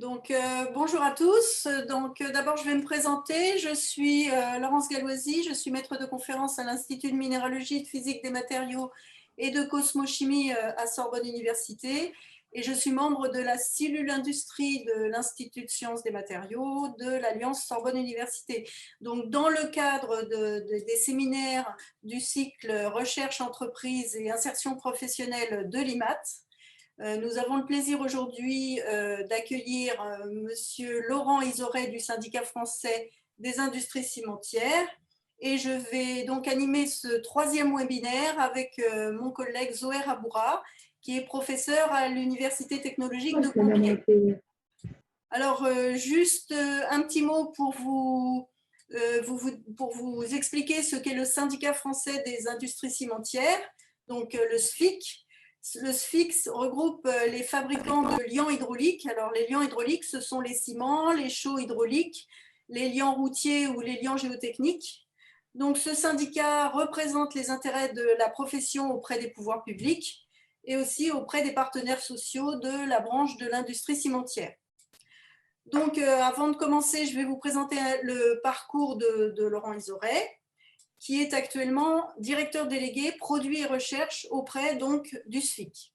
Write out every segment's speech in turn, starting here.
Bonjour à tous. D'abord, je vais me présenter. Je suis Laurence Galloisi, je suis maître de conférence à l'Institut de minéralogie, de physique des matériaux et de cosmochimie à Sorbonne Université. Et je suis membre de la cellule industrie de l'Institut de sciences des matériaux de l'Alliance Sorbonne Université. Donc, dans le cadre des séminaires du cycle recherche, entreprise et insertion professionnelle de l'IMAT, nous avons le plaisir aujourd'hui d'accueillir Monsieur Laurent Isoret du syndicat français des industries cimentières. Et je vais donc animer ce troisième webinaire avec mon collègue Zoher Aboura, qui est professeur à l'Université technologique de Compiègne. Alors, juste un petit mot pour vous expliquer ce qu'est le syndicat français des industries cimentières, donc le SFIC. Le SFIC regroupe les fabricants de liants hydrauliques. Alors, les liants hydrauliques, ce sont les ciments, les chaux hydrauliques, les liants routiers ou les liants géotechniques. Donc, ce syndicat représente les intérêts de la profession auprès des pouvoirs publics et aussi auprès des partenaires sociaux de la branche de l'industrie cimentière. Donc, avant de commencer, je vais vous présenter le parcours de Laurent Isoret, qui est actuellement directeur délégué produits et recherche auprès du SFIC.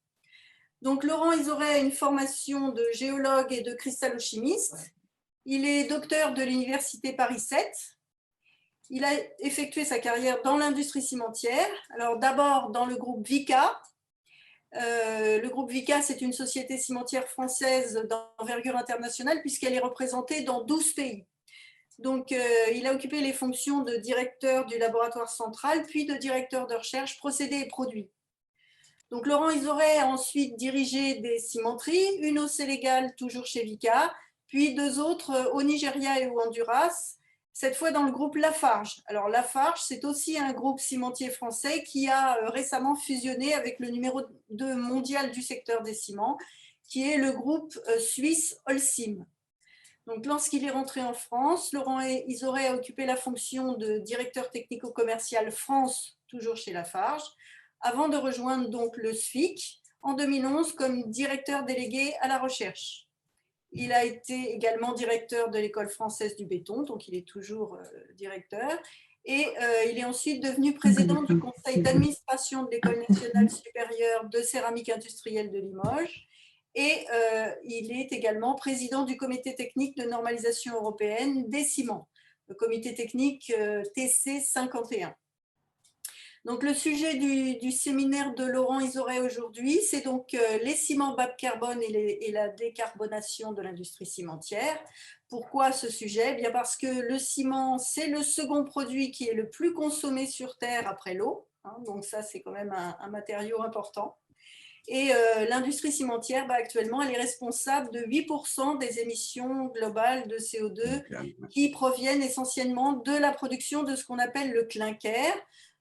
Donc, Laurent Isoret a une formation de géologue et de cristallochimiste. Il est docteur de l'Université Paris 7. Il a effectué sa carrière dans l'industrie cimentière. Alors, d'abord dans le groupe Vicat. Le groupe Vicat, c'est une société cimentière française d'envergure internationale puisqu'elle est représentée dans 12 pays. Donc, il a occupé les fonctions de directeur du laboratoire central, puis de directeur de recherche procédés et produits. Donc, Laurent Isoret a ensuite dirigé des cimenteries, une au Sénégal, toujours chez Vicat, puis deux autres au Nigeria et au Honduras, cette fois dans le groupe Lafarge. Alors, Lafarge, c'est aussi un groupe cimentier français qui a récemment fusionné avec le numéro 2 mondial du secteur des ciments, qui est le groupe suisse Holcim. Donc, lorsqu'il est rentré en France, Laurent Isoret a occupé la fonction de directeur technico-commercial France, toujours chez Lafarge, avant de rejoindre donc le SFIC en 2011 comme directeur délégué à la recherche. Il a été également directeur de l'École française du béton, donc il est toujours directeur. Et il est ensuite devenu président du conseil d'administration de l'École nationale supérieure de céramique industrielle de Limoges. Et il est également président du comité technique de normalisation européenne des ciments, le comité technique TC 51. Donc, le sujet du séminaire de Laurent Isoret aujourd'hui, c'est donc les ciments bas carbone et la décarbonation de l'industrie cimentière. Pourquoi ce sujet? Bien parce que le ciment, c'est le second produit qui est le plus consommé sur Terre après l'eau. Donc ça, c'est quand même un matériau important. Et l'industrie cimentière, actuellement, elle est responsable de 8% des émissions globales de CO2 qui proviennent essentiellement de la production de ce qu'on appelle le clinker.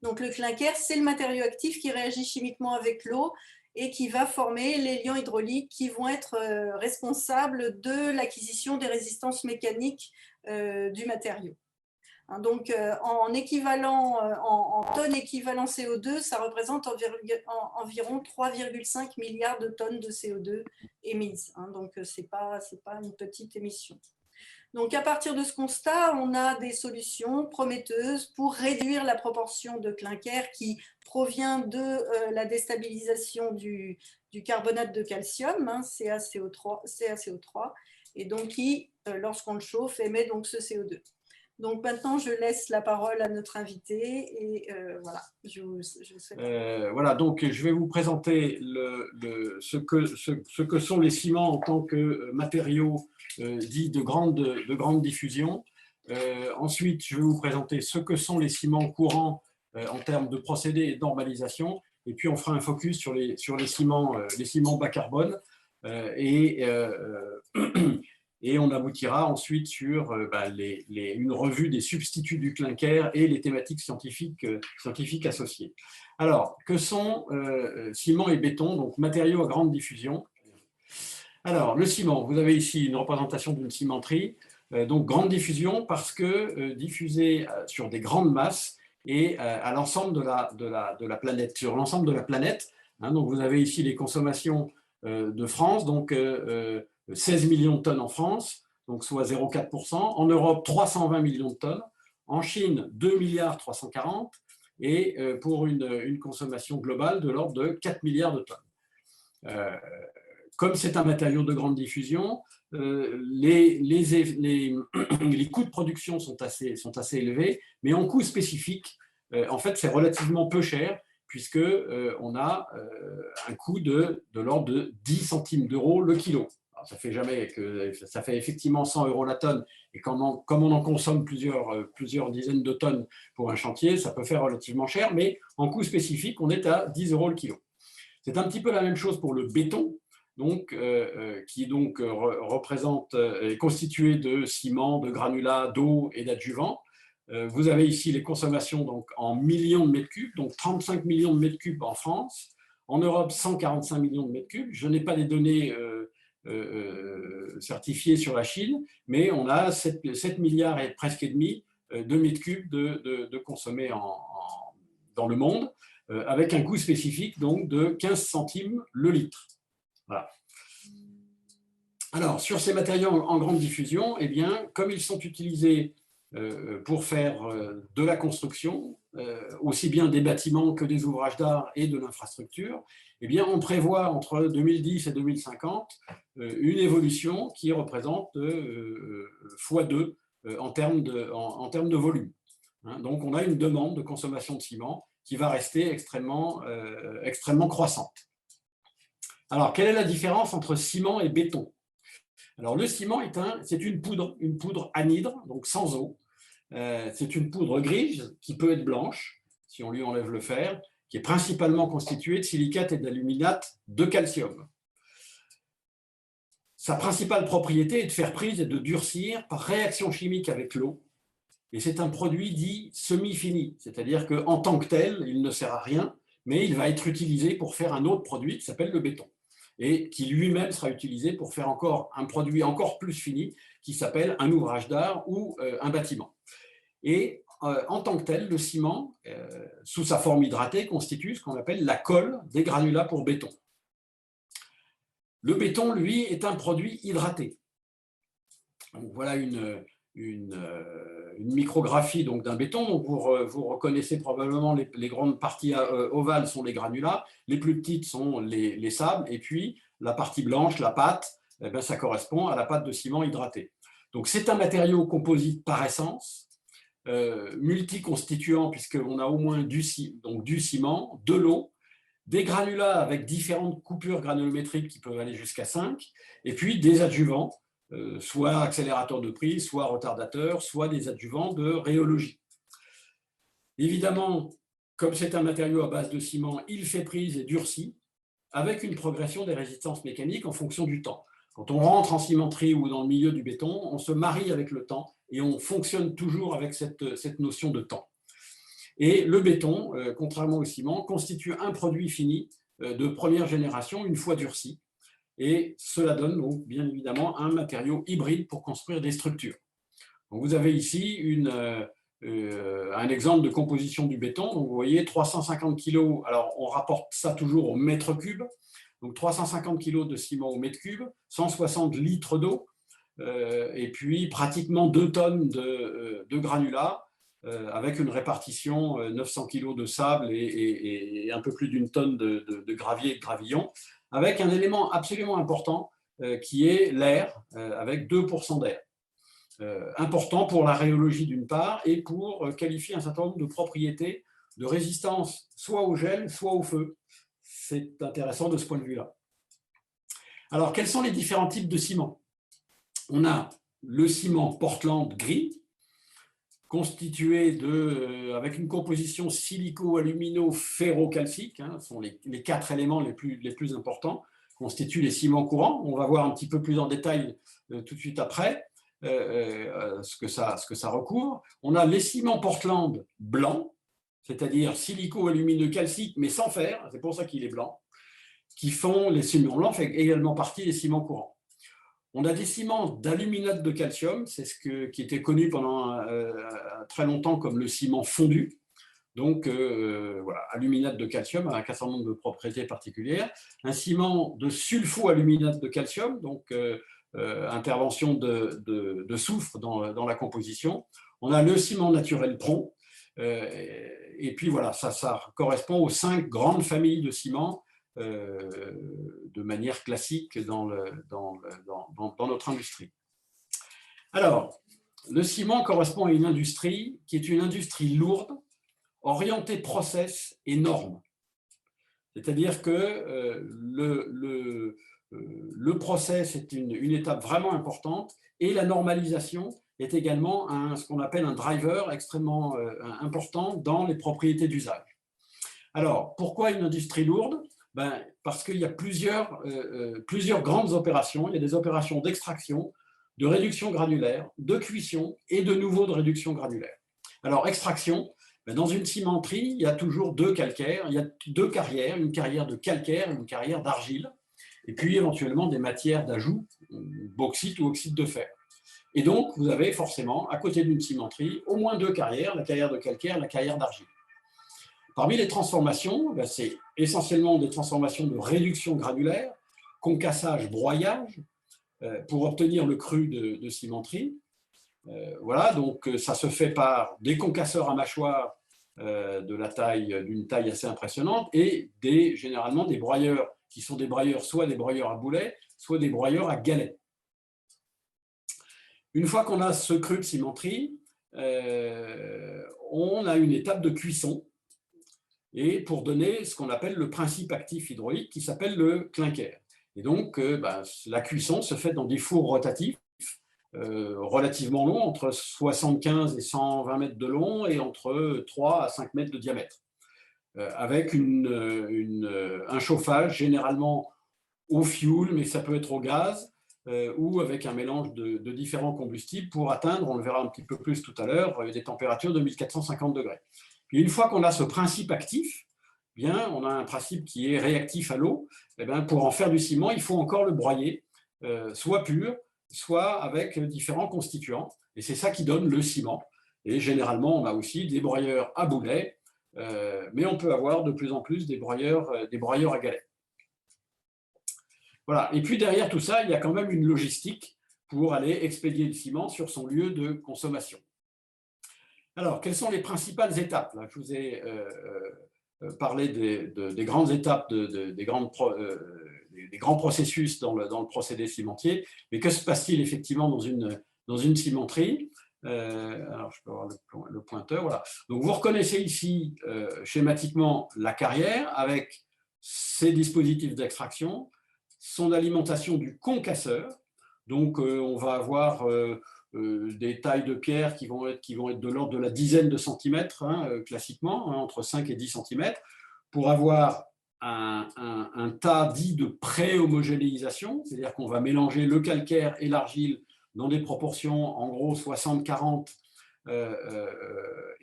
Donc, le clinker, c'est le matériau actif qui réagit chimiquement avec l'eau et qui va former les liants hydrauliques qui vont être responsables de l'acquisition des résistances mécaniques du matériau. Donc, en équivalent, en tonnes équivalent CO2, ça représente environ 3,5 milliards de tonnes de CO2 émises. Donc, ce n'est pas une petite émission. Donc, à partir de ce constat, on a des solutions prometteuses pour réduire la proportion de clinker qui provient de la déstabilisation du carbonate de calcium, CaCO3, et donc qui, lorsqu'on le chauffe, émet donc ce CO2. Donc maintenant, je laisse la parole à notre invité et voilà, je vous souhaite. Voilà, donc je vais vous présenter ce que sont les ciments en tant que matériaux dits de grande diffusion. Ensuite, je vais vous présenter ce que sont les ciments courants en termes de procédés et de normalisation. Et puis, on fera un focus sur les ciments bas carbone. Et on aboutira ensuite sur une revue des substituts du clinker et les thématiques scientifiques associées. Alors, que sont ciment et béton, donc matériaux à grande diffusion? Alors, le ciment, vous avez ici une représentation d'une cimenterie, donc grande diffusion parce que diffusée sur des grandes masses et à l'ensemble de la planète, sur l'ensemble de la planète. Donc, vous avez ici les consommations de France, donc 16 millions de tonnes en France, donc soit 0,4%. En Europe, 320 millions de tonnes. En Chine, 2 milliards 340, et pour une consommation globale de l'ordre de 4 milliards de tonnes. Comme c'est un matériau de grande diffusion, les coûts de production sont assez élevés, mais en coût spécifique, en fait, c'est relativement peu cher, puisqu'on a un coût de l'ordre de 10 centimes d'euros le kilo. Alors, ça fait effectivement 100 euros la tonne, et comme on en consomme plusieurs dizaines de tonnes pour un chantier, ça peut faire relativement cher, mais en coût spécifique, on est à 10 euros le kilo. C'est un petit peu la même chose pour le béton, donc, qui donc représente, est constitué de ciment, de granulats, d'eau et d'adjuvants. Vous avez ici les consommations donc, en millions de mètres cubes, donc 35 millions de mètres cubes en France. En Europe, 145 millions de mètres cubes. Je n'ai pas les données certifiées sur la Chine, mais on a 7 milliards et presque et demi de mètres cubes de consommés dans le monde, avec un coût spécifique donc, de 15 centimes le litre. Voilà. Alors, sur ces matériaux en grande diffusion, eh bien, comme ils sont utilisés pour faire de la construction, aussi bien des bâtiments que des ouvrages d'art et de l'infrastructure, eh bien, on prévoit entre 2010 et 2050 une évolution qui représente x2 en termes de volume. Donc, on a une demande de consommation de ciment qui va rester extrêmement croissante. Alors, quelle est la différence entre ciment et béton? Alors, le ciment, c'est une poudre anhydre, donc sans eau. C'est une poudre grise qui peut être blanche, si on lui enlève le fer, qui est principalement constituée de silicate et d'aluminate de calcium. Sa principale propriété est de faire prise et de durcir par réaction chimique avec l'eau. Et c'est un produit dit semi-fini, c'est-à-dire qu'en tant que tel, il ne sert à rien, mais il va être utilisé pour faire un autre produit qui s'appelle le béton, et qui lui-même sera utilisé pour faire encore un produit encore plus fini qui s'appelle un ouvrage d'art ou un bâtiment. Et en tant que tel, le ciment, sous sa forme hydratée, constitue ce qu'on appelle la colle des granulats pour béton. Le béton, lui, est un produit hydraté. Donc, voilà une micrographie d'un béton. Donc vous reconnaissez probablement les grandes parties ovales sont les granulats, les plus petites sont les sables, et puis la partie blanche, la pâte, eh bien, ça correspond à la pâte de ciment hydratée. Donc c'est un matériau composite par essence, multiconstituant, puisqu'on a au moins du ciment, de l'eau, des granulats avec différentes coupures granulométriques qui peuvent aller jusqu'à 5, et puis des adjuvants, soit accélérateurs de prise, soit retardateurs, soit des adjuvants de rhéologie. Évidemment, comme c'est un matériau à base de ciment, il fait prise et durcit, avec une progression des résistances mécaniques en fonction du temps. Quand on rentre en cimenterie ou dans le milieu du béton, on se marie avec le temps et on fonctionne toujours avec cette notion de temps. Et le béton, contrairement au ciment, constitue un produit fini de première génération une fois durci. Et cela donne donc, bien évidemment, un matériau hybride pour construire des structures. Donc, vous avez ici un exemple de composition du béton. Donc, vous voyez 350 kg, alors on rapporte ça toujours au mètre cube. Donc 350 kg de ciment au mètre cube, 160 litres d'eau, et puis pratiquement 2 tonnes de granulats, avec une répartition 900 kg de sable et un peu plus d'une tonne de gravier et de gravillon, avec un élément absolument important qui est l'air, avec 2% d'air. Important pour la rhéologie d'une part et pour qualifier un certain nombre de propriétés de résistance soit au gel, soit au feu. C'est intéressant de ce point de vue-là. Alors, quels sont les différents types de ciment? On a le ciment Portland gris, constitué avec une composition silico-alumino-ferrocalcique, ce sont les 4 éléments les plus importants, constituent les ciments courants. On va voir un petit peu plus en détail tout de suite après ce que ça recouvre. On a les ciments Portland blancs, c'est-à-dire silico-alumineux-calcique, mais sans fer, c'est pour ça qu'il est blanc, qui font les ciments blancs, fait également partie des ciments courants. On a des ciments d'aluminate de calcium, c'est qui était connu pendant très longtemps comme le ciment fondu. Donc, voilà, aluminate de calcium avec un certain nombre de propriétés particulières. Un ciment de sulfo-aluminate de calcium, donc intervention de soufre dans la composition. On a le ciment naturel PRON. Et puis voilà, ça correspond aux 5 grandes familles de ciments de manière classique dans notre industrie. Alors, le ciment correspond à une industrie qui est une industrie lourde, orientée process et normes. C'est-à-dire que le process est une étape vraiment importante et la normalisation est également ce qu'on appelle un driver extrêmement important dans les propriétés d'usage. Alors, pourquoi une industrie lourde? Parce qu'il y a plusieurs grandes opérations. Il y a des opérations d'extraction, de réduction granulaire, de cuisson et de nouveau de réduction granulaire. Alors, extraction, dans une cimenterie, il y a toujours 2 calcaires, il y a 2 carrières, une carrière de calcaire et une carrière d'argile, et puis éventuellement des matières d'ajout, bauxite ou oxyde de fer. Et donc, vous avez forcément, à côté d'une cimenterie, au moins 2 carrières, la carrière de calcaire et la carrière d'argile. Parmi les transformations, c'est essentiellement des transformations de réduction granulaire, concassage, broyage, pour obtenir le cru de cimenterie. Voilà, donc ça se fait par des concasseurs à mâchoire d'une taille assez impressionnante et généralement des broyeurs qui sont des broyeurs, soit des broyeurs à boulet, soit des broyeurs à galets. Une fois qu'on a ce cru de cimenterie, on a une étape de cuisson et pour donner ce qu'on appelle le principe actif hydraulique qui s'appelle le clinker. Et donc, la cuisson se fait dans des fours rotatifs relativement longs, entre 75 et 120 mètres de long et entre 3 à 5 mètres de diamètre, avec un chauffage généralement au fioul, mais ça peut être au gaz, ou avec un mélange de différents combustibles pour atteindre, on le verra un petit peu plus tout à l'heure, des températures de 1450 degrés. Puis une fois qu'on a ce principe actif, bien, on a un principe qui est réactif à l'eau. Pour en faire du ciment, il faut encore le broyer, soit pur, soit avec différents constituants. Et c'est ça qui donne le ciment. Et généralement, on a aussi des broyeurs à boulet, mais on peut avoir de plus en plus des broyeurs à galets. Voilà. Et puis derrière tout ça, il y a quand même une logistique pour aller expédier le ciment sur son lieu de consommation. Alors, quelles sont les principales étapes? Là, je vous ai parlé des grandes étapes, des grands processus dans le procédé cimentier. Mais que se passe-t-il effectivement dans une cimenterie? Alors, je peux avoir le pointeur. Voilà. Donc, vous reconnaissez ici schématiquement la carrière avec ses dispositifs d'extraction, son alimentation du concasseur. Donc, on va avoir des tailles de pierre qui vont être de l'ordre de la dizaine de centimètres, classiquement, entre 5 et 10 centimètres, pour avoir un tas dit de pré-homogénéisation, c'est-à-dire qu'on va mélanger le calcaire et l'argile dans des proportions en gros 60-40,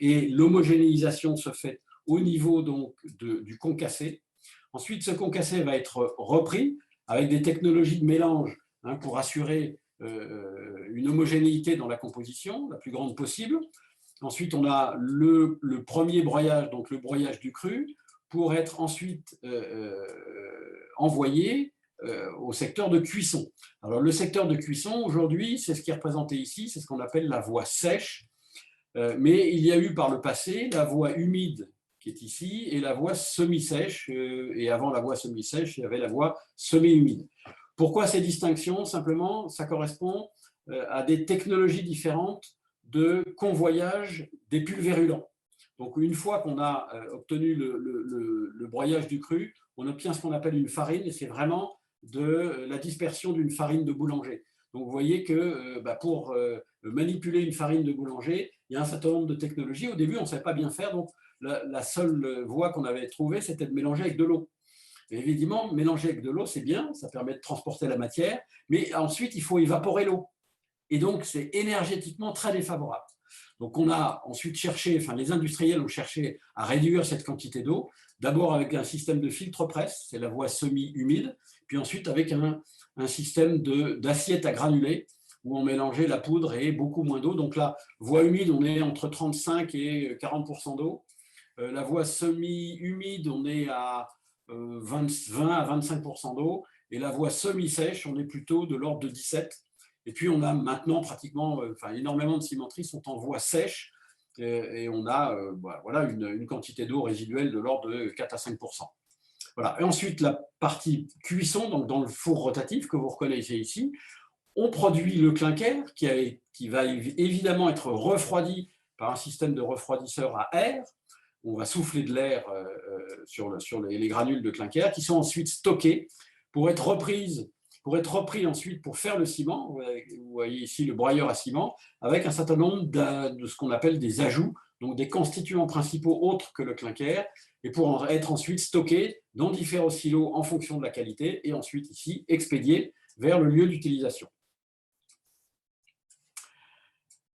et l'homogénéisation se fait au niveau donc du concassé. Ensuite, ce concassé va être repris avec des technologies de mélange pour assurer une homogénéité dans la composition, la plus grande possible. Ensuite, on a le premier broyage, donc le broyage du cru, pour être ensuite envoyé au secteur de cuisson. Alors, le secteur de cuisson, aujourd'hui, c'est ce qui est représenté ici, c'est ce qu'on appelle la voie sèche, mais il y a eu par le passé la voie humide qui est ici, et la voie semi-sèche, et avant la voie semi-sèche, il y avait la voie semi-humide. Pourquoi ces distinctions? Simplement, ça correspond à des technologies différentes de convoyage des pulvérulents. Donc, une fois qu'on a obtenu le broyage du cru, on obtient ce qu'on appelle une farine, et c'est vraiment de la dispersion d'une farine de boulanger. Donc, vous voyez que pour manipuler une farine de boulanger, il y a un certain nombre de technologies. Au début, on ne savait pas bien faire, donc la seule voie qu'on avait trouvée, c'était de mélanger avec de l'eau. Évidemment, mélanger avec de l'eau, c'est bien, ça permet de transporter la matière, mais ensuite, il faut évaporer l'eau. Et donc, c'est énergétiquement très défavorable. Donc, on a ensuite cherché, les industriels ont cherché à réduire cette quantité d'eau, d'abord avec un système de filtre-presse, c'est la voie semi-humide, puis ensuite avec un système d'assiette à granulés, où on mélangeait la poudre et beaucoup moins d'eau. Donc, la voie humide, on est entre 35 et 40% d'eau. La voie semi-humide, on est à 20 à 25% d'eau. et la voie semi-sèche, on est plutôt de l'ordre de 17. Et puis on a maintenant pratiquement, énormément de cimenteries sont en voie sèche, et on a voilà, une quantité d'eau résiduelle de l'ordre de 4 à 5%. Voilà. Et ensuite, la partie cuisson, donc dans le four rotatif que vous reconnaissez ici, on produit le clinker qui va évidemment être refroidi par un système de refroidisseur à air. On va souffler de l'air sur les granules de clinker qui sont ensuite stockés pour être repris ensuite pour faire le ciment. Vous voyez ici le broyeur à ciment avec un certain nombre de ce qu'on appelle des ajouts, donc des constituants principaux autres que le clinker, et pour être ensuite stockés dans différents silos en fonction de la qualité, et ensuite ici expédiés vers le lieu d'utilisation.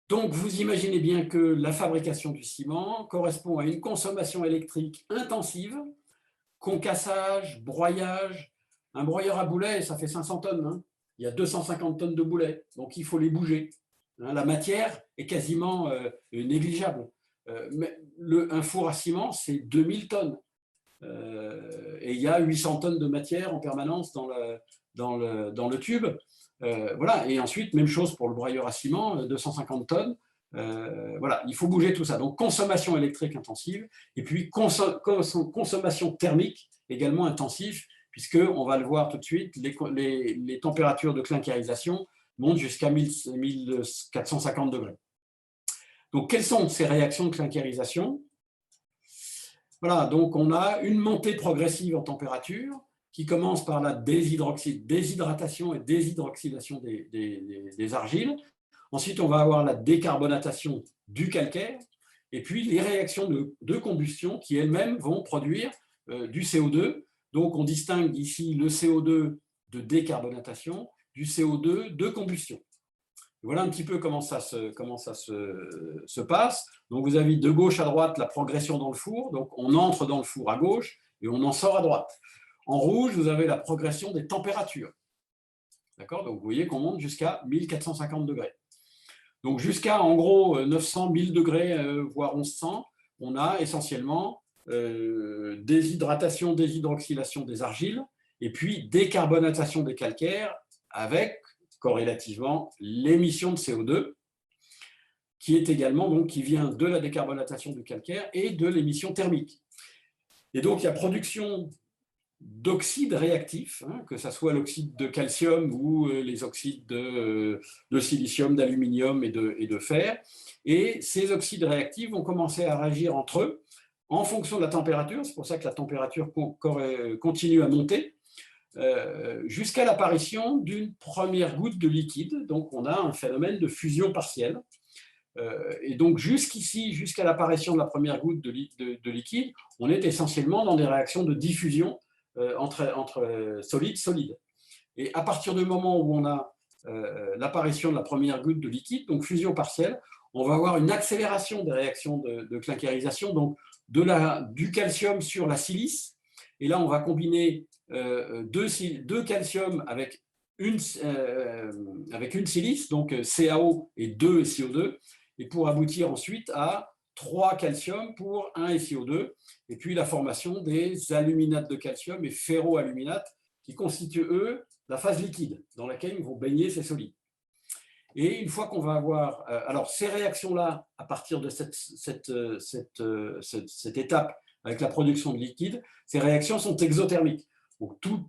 Donc, vous imaginez bien que la fabrication du ciment correspond à une consommation électrique intensive, concassage, broyage. Un broyeur à boulets, ça fait 500 tonnes. Hein. Il y a 250 tonnes de boulets, donc il faut les bouger. Hein, la matière est quasiment négligeable. Mais un four à ciment, c'est 2000 tonnes. Et il y a 800 tonnes de matière en permanence dans le tube. Voilà. Et ensuite, même chose pour le broyeur à ciment, 250 tonnes. Voilà, il faut bouger tout ça. Donc, consommation électrique intensive et puis consommation thermique également intensive, puisqu'on va le voir tout de suite, les températures de clinkerisation montent jusqu'à 1450 degrés. Donc, quelles sont ces réactions de clinkerisation? Voilà, donc on a une montée progressive en température qui commence par la déshydratation et déshydroxylation des argiles. Ensuite, on va avoir la décarbonatation du calcaire et puis les réactions de combustion qui elles-mêmes vont produire du CO2. Donc, on distingue ici le CO2 de décarbonatation du CO2 de combustion. Voilà un petit peu comment ça se passe. Donc, vous avez de gauche à droite la progression dans le four. Donc, on entre dans le four à gauche et on en sort à droite. En rouge, vous avez la progression des températures. D'accord? Donc, vous voyez qu'on monte jusqu'à 1450 degrés. Donc, jusqu'à, en gros, 900, 1000 degrés, voire 1100, on a essentiellement déshydratation, déshydroxylation des argiles et puis décarbonatation des calcaires avec corrélativement l'émission de CO2 qui est également, donc, qui vient de la décarbonatation du calcaire et de l'émission thermique. Et donc, il y a production d'oxydes réactifs, hein, que ce soit l'oxyde de calcium ou les oxydes de silicium, d'aluminium et de fer. Et ces oxydes réactifs vont commencer à réagir entre eux en fonction de la température. C'est pour ça que la température continue à monter jusqu'à l'apparition d'une première goutte de liquide. Donc, on a un phénomène de fusion partielle. Et donc, jusqu'ici, jusqu'à l'apparition de la première goutte de liquide, on est essentiellement dans des réactions de diffusion entre solide. Et à partir du moment où on a l'apparition de la première goutte de liquide, donc fusion partielle, on va avoir une accélération des réactions de clinkerisation, donc du calcium sur la silice. Et là, on va combiner deux calcium avec une silice, donc CaO et 2 SiO2, et pour aboutir ensuite à 3 calcium pour 1 SiO2, et puis la formation des aluminates de calcium et ferroaluminates qui constituent, eux, la phase liquide dans laquelle vont baigner ces solides. Et une fois qu'on va avoir… alors, ces réactions-là, à partir de cette étape avec la production de liquide, ces réactions sont exothermiques. Donc, tout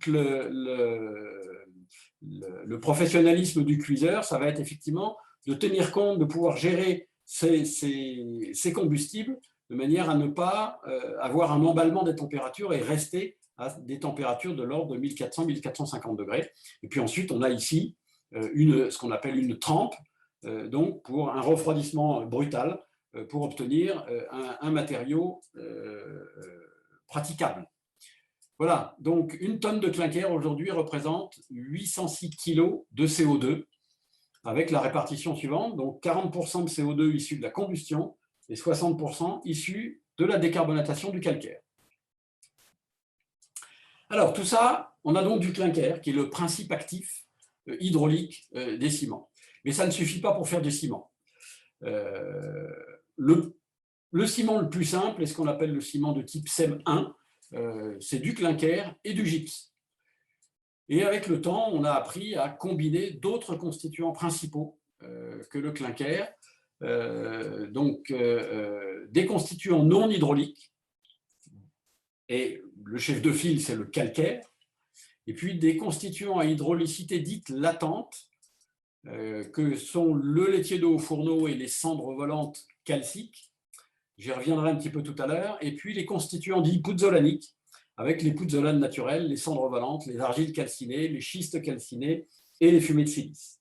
le professionnalisme du cuiseur, ça va être effectivement de tenir compte, de pouvoir gérer ces combustibles de manière à ne pas avoir un emballement des températures et rester à des températures de l'ordre de 1400-1450 degrés. Et puis ensuite, on a ici ce qu'on appelle une trempe, donc pour un refroidissement brutal, pour obtenir un matériau praticable. Voilà, donc une tonne de clinker aujourd'hui représente 806 kg de CO2, avec la répartition suivante, donc 40% de CO2 issus de la combustion et 60% issus de la décarbonatation du calcaire. Alors tout ça, on a donc du clinker, qui est le principe actif hydraulique des ciments. Mais ça ne suffit pas pour faire du ciment. Le ciment le plus simple est ce qu'on appelle le ciment de type CEM 1, c'est du clinker et du gypse. Et avec le temps, on a appris à combiner d'autres constituants principaux que le clinker, des constituants non hydrauliques, et le chef de file, c'est le calcaire, et puis des constituants à hydraulicité dite latente, que sont le laitier d'eau au fourneau et les cendres volantes calciques. J'y reviendrai un petit peu tout à l'heure. Et puis les constituants dits pouzzolaniques, avec les pouzzolanes naturelles, les cendres volantes, les argiles calcinées, les schistes calcinés et les fumées de silice.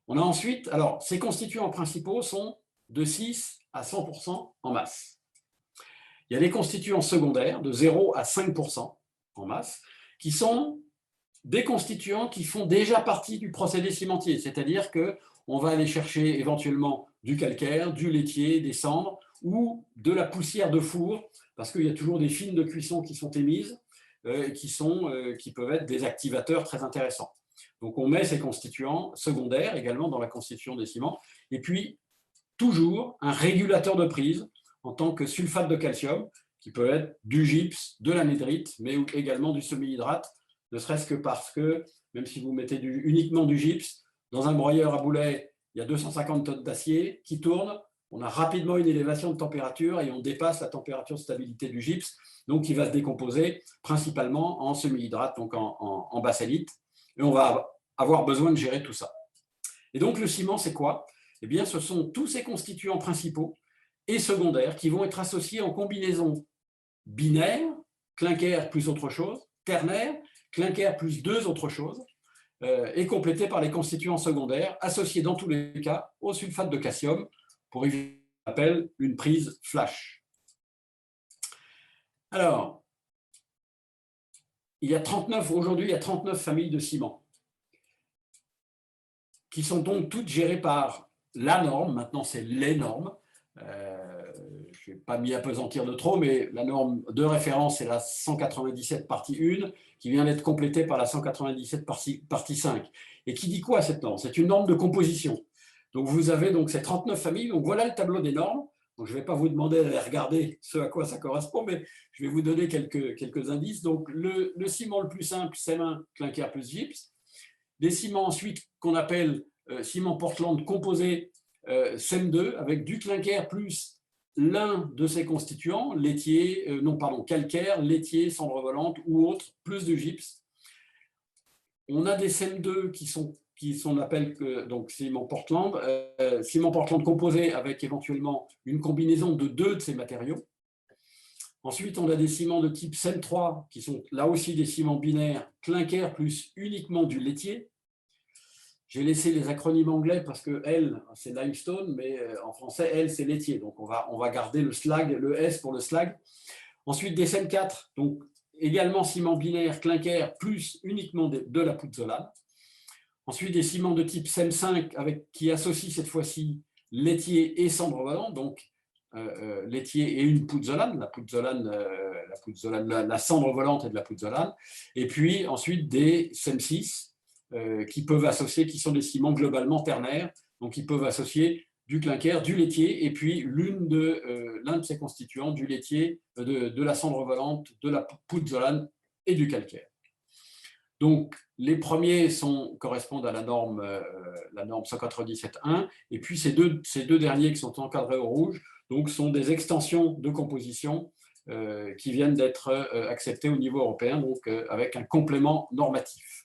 On a ensuite, alors ces constituants principaux sont de 6 à 100% en masse. Il y a des constituants secondaires de 0 à 5% en masse, qui sont des constituants qui font déjà partie du procédé cimentier, c'est-à-dire qu'on va aller chercher éventuellement du calcaire, du laitier, des cendres ou de la poussière de four, parce qu'il y a toujours des films de cuisson qui sont émises, qui peuvent être des activateurs très intéressants. Donc on met ces constituants secondaires également dans la constitution des ciments, et puis toujours un régulateur de prise en tant que sulfate de calcium, qui peut être du gypse, de l'anhydrite, mais également du semi-hydrate, ne serait-ce que parce que, même si vous mettez uniquement du gypse, dans un broyeur à boulet, il y a 250 tonnes d'acier qui tournent, on a rapidement une élévation de température et on dépasse la température de stabilité du gypse, donc il va se décomposer principalement en semi-hydrate, donc en basalite, et on va avoir besoin de gérer tout ça. Et donc le ciment, c'est quoi? Eh bien, ce sont tous ces constituants principaux et secondaires qui vont être associés en combinaison binaire, clinker plus autre chose, ternaire, clinker plus deux autres choses, et complétés par les constituants secondaires associés dans tous les cas au sulfate de calcium pour éviter ce qu'on appelle une prise flash. Alors, aujourd'hui, il y a 39 familles de ciments qui sont donc toutes gérées par la norme. Maintenant, c'est les normes. Je ne vais pas m'y appesantir de trop, mais la norme de référence, c'est la 197 partie 1, qui vient d'être complétée par la 197 partie 5. Et qui dit quoi cette norme? C'est une norme de composition. Donc vous avez donc ces 39 familles. Donc voilà le tableau des normes. Donc, je ne vais pas vous demander d'aller regarder ce à quoi ça correspond, mais je vais vous donner quelques indices. Donc le ciment le plus simple, CEM1, clinker plus gypse. Des ciments ensuite qu'on appelle ciment Portland composé CEM2 avec du clinker plus l'un de ses constituants, calcaire, laitier, cendre volante ou autre, plus du gypse. On a des CEM2 qui appelle donc ciment Portland composé avec éventuellement une combinaison de deux de ces matériaux. Ensuite, on a des ciments de type CEM3 qui sont là aussi des ciments binaires, clinker plus uniquement du laitier. J'ai laissé les acronymes anglais parce que L, c'est limestone, mais en français, L, c'est laitier. Donc, on va garder le slag, le S pour le slag. Ensuite, des CEM4, donc également ciment binaire, clinker, plus uniquement de la pouzzolane. Ensuite, des ciments de type CEM5 qui associent cette fois-ci laitier et cendre volante, donc laitier et une pouzzolane, la cendre volante et de la pouzzolane. Et puis ensuite des CEM6 qui sont des ciments globalement ternaires, donc ils peuvent associer du clinker, du laitier, et puis l'un de ces constituants, du laitier, de la cendre volante, de la pouzzolane et du calcaire. Donc, les premiers correspondent à la norme 197.1, et puis ces deux derniers qui sont encadrés au rouge donc, sont des extensions de composition qui viennent d'être acceptées au niveau européen, donc avec un complément normatif.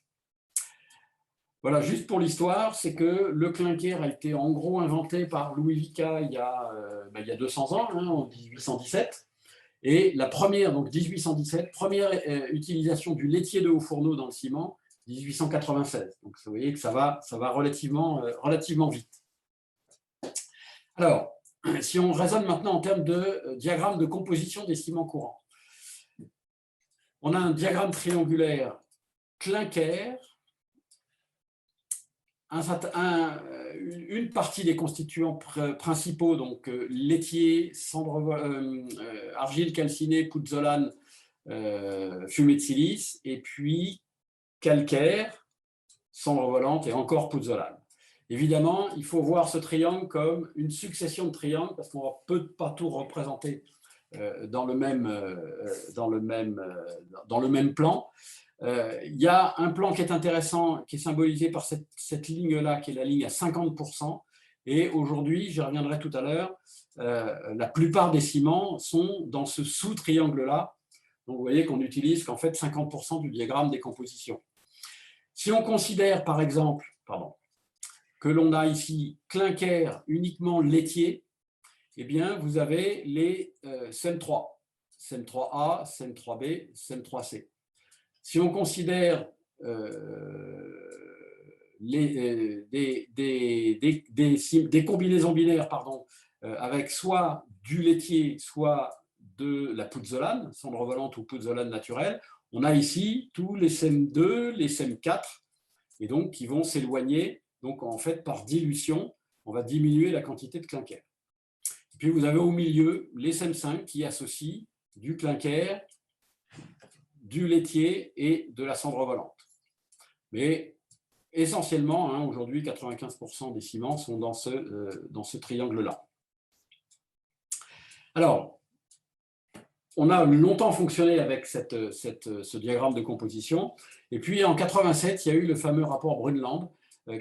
Voilà, juste pour l'histoire, c'est que le clinker a été en gros inventé par Louis Vicat il y a 200 ans, en 1817. Et la première, donc 1817, première utilisation du laitier de haut fourneau dans le ciment, 1896. Donc vous voyez que ça va relativement vite. Alors, si on raisonne maintenant en termes de diagramme de composition des ciments courants, on a un diagramme triangulaire clinker, une partie des constituants principaux, donc laitier, argile calcinée, pouzzolane, fumée de silice, et puis calcaire, cendre volante et encore pouzzolane. Évidemment, il faut voir ce triangle comme une succession de triangles parce qu'on ne peut pas tout représenter dans le même plan. Il y a un plan qui est intéressant, qui est symbolisé par cette ligne-là, qui est la ligne à 50%. Et aujourd'hui, j'y reviendrai tout à l'heure, la plupart des ciments sont dans ce sous-triangle-là. Donc, vous voyez qu'on utilise qu'en fait 50% du diagramme des compositions. Si on considère, par exemple, que l'on a ici clinker uniquement laitier, eh bien, vous avez les CEM3, CEM3A, CEM3B, CEM3C. Si on considère des combinaisons binaires avec soit du laitier, soit de la pouzzolane, cendre volante ou pouzzolane naturelle, on a ici tous les CEM2, les CEM4, et donc qui vont s'éloigner. Donc en fait, par dilution, on va diminuer la quantité de clinker. Puis vous avez au milieu les CEM5 qui associent du clinker, du laitier et de la cendre volante. Mais essentiellement, aujourd'hui, 95% des ciments sont dans ce triangle-là. Alors, on a longtemps fonctionné avec ce diagramme de composition. Et puis, en 87, il y a eu le fameux rapport Brundtland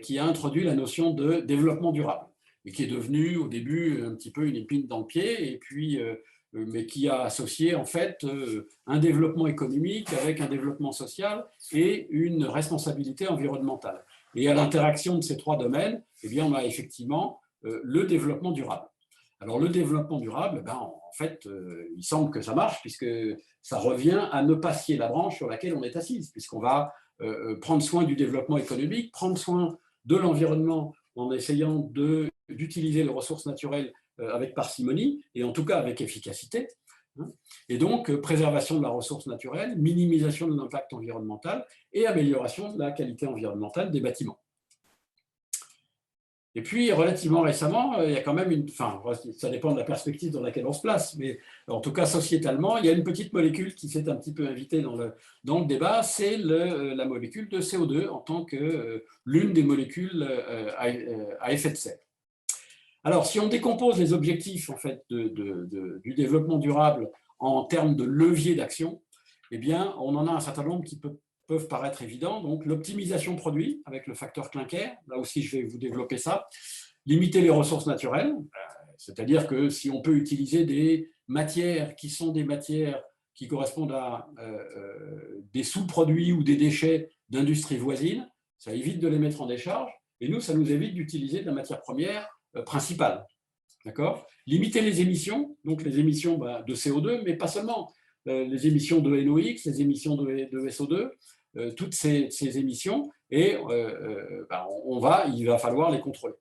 qui a introduit la notion de développement durable, et qui est devenu au début un petit peu une épine dans le pied, et puis, mais qui a associé en fait un développement économique avec un développement social et une responsabilité environnementale. Et à l'interaction de ces trois domaines, eh bien, on a effectivement le développement durable. Alors, le développement durable, en fait, il semble que ça marche, puisque ça revient à ne pas scier la branche sur laquelle on est assise, puisqu'on va prendre soin du développement économique, prendre soin de l'environnement en essayant d'utiliser les ressources naturelles avec parcimonie, et en tout cas avec efficacité. Et donc, préservation de la ressource naturelle, minimisation de l'impact environnemental et amélioration de la qualité environnementale des bâtiments. Et puis, relativement récemment, il y a quand même ça dépend de la perspective dans laquelle on se place, mais en tout cas, sociétalement, il y a une petite molécule qui s'est un petit peu invitée dans le débat, c'est la molécule de CO2 en tant que l'une des molécules à effet de serre. Alors, si on décompose les objectifs en fait, du développement durable en termes de levier d'action, eh bien, on en a un certain nombre qui peuvent paraître évidents. Donc, l'optimisation produit avec le facteur clinker, là aussi je vais vous développer ça. Limiter les ressources naturelles, c'est-à-dire que si on peut utiliser des matières qui sont des matières qui correspondent à des sous-produits ou des déchets d'industries voisines, ça évite de les mettre en décharge, et nous, ça nous évite d'utiliser de la matière première principale. D'accord ? Limiter les émissions, donc les émissions de CO2, mais pas seulement. Les émissions de NOx, les émissions de SO2, toutes ces émissions, et il va falloir les contrôler.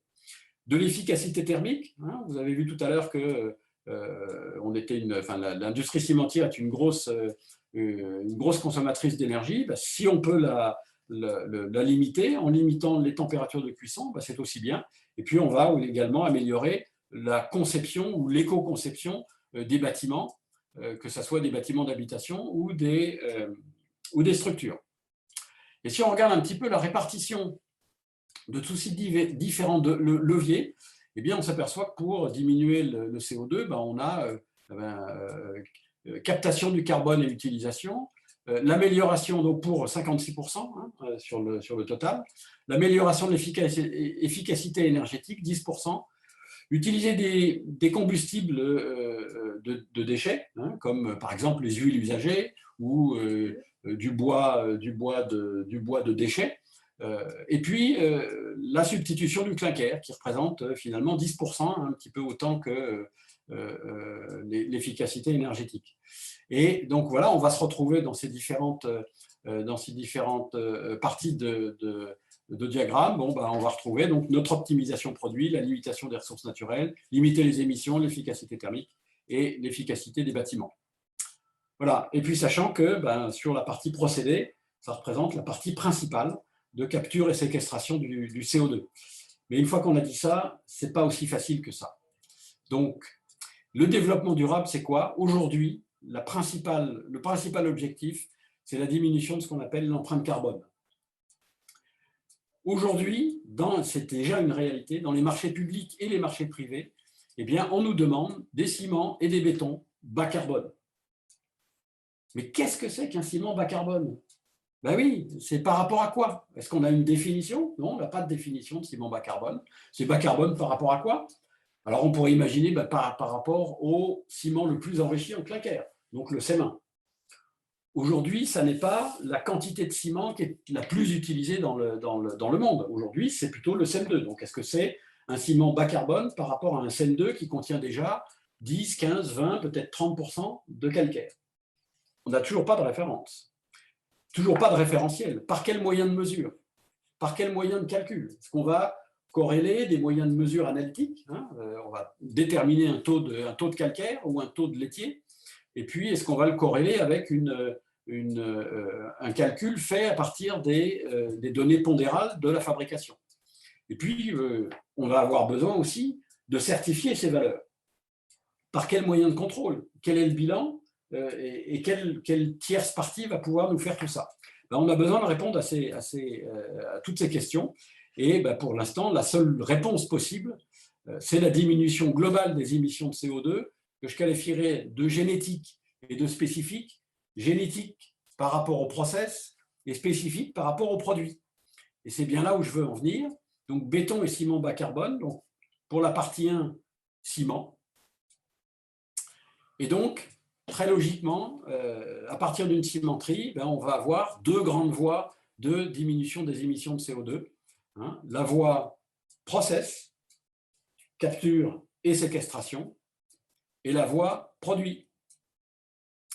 De l'efficacité thermique, vous avez vu tout à l'heure que l'industrie cimentière est une grosse consommatrice d'énergie. Si on peut la limiter en limitant les températures de cuisson, c'est aussi bien. Et puis on va également améliorer la conception ou l'éco-conception des bâtiments, que ce soit des bâtiments d'habitation ou des structures. Et si on regarde un petit peu la répartition de tous ces différents leviers, eh bien, on s'aperçoit que pour diminuer le CO2, on a captation du carbone et utilisation, l'amélioration pour 56% sur le total, l'amélioration de l'efficacité énergétique, 10%, utiliser des combustibles de déchets, comme par exemple les huiles usagées ou du bois de déchets, et puis la substitution du clinker qui représente finalement 10%, un petit peu autant que l'efficacité énergétique. Et donc voilà, on va se retrouver dans ces différentes parties de diagramme. On va retrouver donc notre optimisation produit, la limitation des ressources naturelles, limiter les émissions, l'efficacité thermique et l'efficacité des bâtiments. Voilà. Et puis sachant que sur la partie procédé, ça représente la partie principale de capture et séquestration du CO2. Mais une fois qu'on a dit ça, ce n'est pas aussi facile que ça. Donc, le développement durable, c'est quoi? Aujourd'hui, le principal objectif, c'est la diminution de ce qu'on appelle l'empreinte carbone. Aujourd'hui, c'est déjà une réalité, dans les marchés publics et les marchés privés, eh bien, on nous demande des ciments et des bétons bas carbone. Mais qu'est-ce que c'est qu'un ciment bas carbone? Ben oui, c'est par rapport à quoi? Est-ce qu'on a une définition? Non, on n'a pas de définition de ciment bas carbone. C'est bas carbone par rapport à quoi? Alors, on pourrait imaginer par rapport au ciment le plus enrichi en clinker, donc le CEM1. Aujourd'hui, ça n'est pas la quantité de ciment qui est la plus utilisée dans le monde. Aujourd'hui, c'est plutôt le CEM2. Donc, est-ce que c'est un ciment bas carbone par rapport à un CEM2 qui contient déjà 10, 15, 20, peut-être 30% de calcaire? On n'a toujours pas de référence, toujours pas de référentiel. Par quel moyen de mesure? Par quel moyen de calcul? Est-ce qu'on va corréler des moyens de mesure analytiques, hein, on va déterminer un taux de calcaire ou un taux de laitier, et puis est-ce qu'on va le corréler avec un calcul fait à partir des données pondérales de la fabrication? Et puis, on va avoir besoin aussi de certifier ces valeurs. Par quel moyen de contrôle? Quel est le bilan? Et quelle tierce partie va pouvoir nous faire tout ça? Ben, on a besoin de répondre à toutes ces questions. Et ben, pour l'instant, la seule réponse possible, c'est la diminution globale des émissions de CO2, que je qualifierais de génétique et de spécifique. Génétique par rapport au process et spécifique par rapport au produit. Et c'est bien là où je veux en venir. Donc, béton et ciment bas carbone. Donc, pour la partie 1, ciment. Et donc, très logiquement, à partir d'une cimenterie, ben, on va avoir deux grandes voies de diminution des émissions de CO2. Hein, la voie process, capture et séquestration, et la voie produit.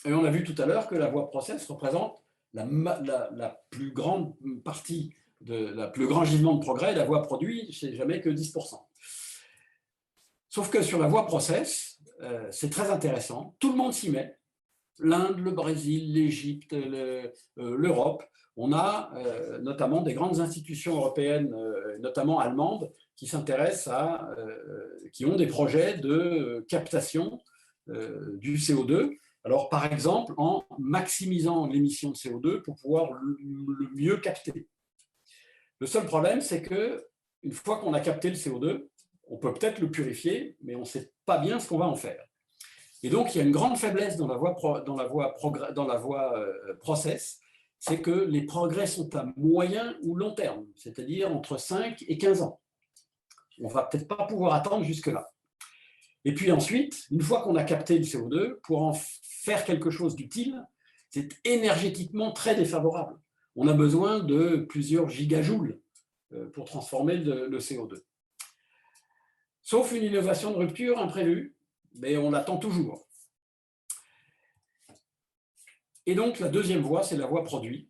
Et on a vu tout à l'heure que la voie process représente la plus grande partie, la plus grand gisement de progrès, et la voie produit, c'est jamais que 10%. Sauf que sur la voie process, c'est très intéressant, tout le monde s'y met, l'Inde, le Brésil, l'Égypte, l'Europe. On a notamment des grandes institutions européennes, notamment allemandes, qui s'intéressent qui ont des projets de captation du CO2. Alors, par exemple, en maximisant l'émission de CO2 pour pouvoir le mieux capter. Le seul problème, c'est qu'une fois qu'on a capté le CO2, on peut peut-être le purifier, mais on ne sait pas bien ce qu'on va en faire. Et donc, il y a une grande faiblesse dans la voie process, c'est que les progrès sont à moyen ou long terme, c'est-à-dire entre 5 et 15 ans. On ne va peut-être pas pouvoir attendre jusque-là. Et puis ensuite, une fois qu'on a capté le CO2, pour en faire quelque chose d'utile, c'est énergétiquement très défavorable. On a besoin de plusieurs gigajoules pour transformer le CO2. Sauf une innovation de rupture imprévue, mais on l'attend toujours. Et donc, la deuxième voie, c'est la voie produit,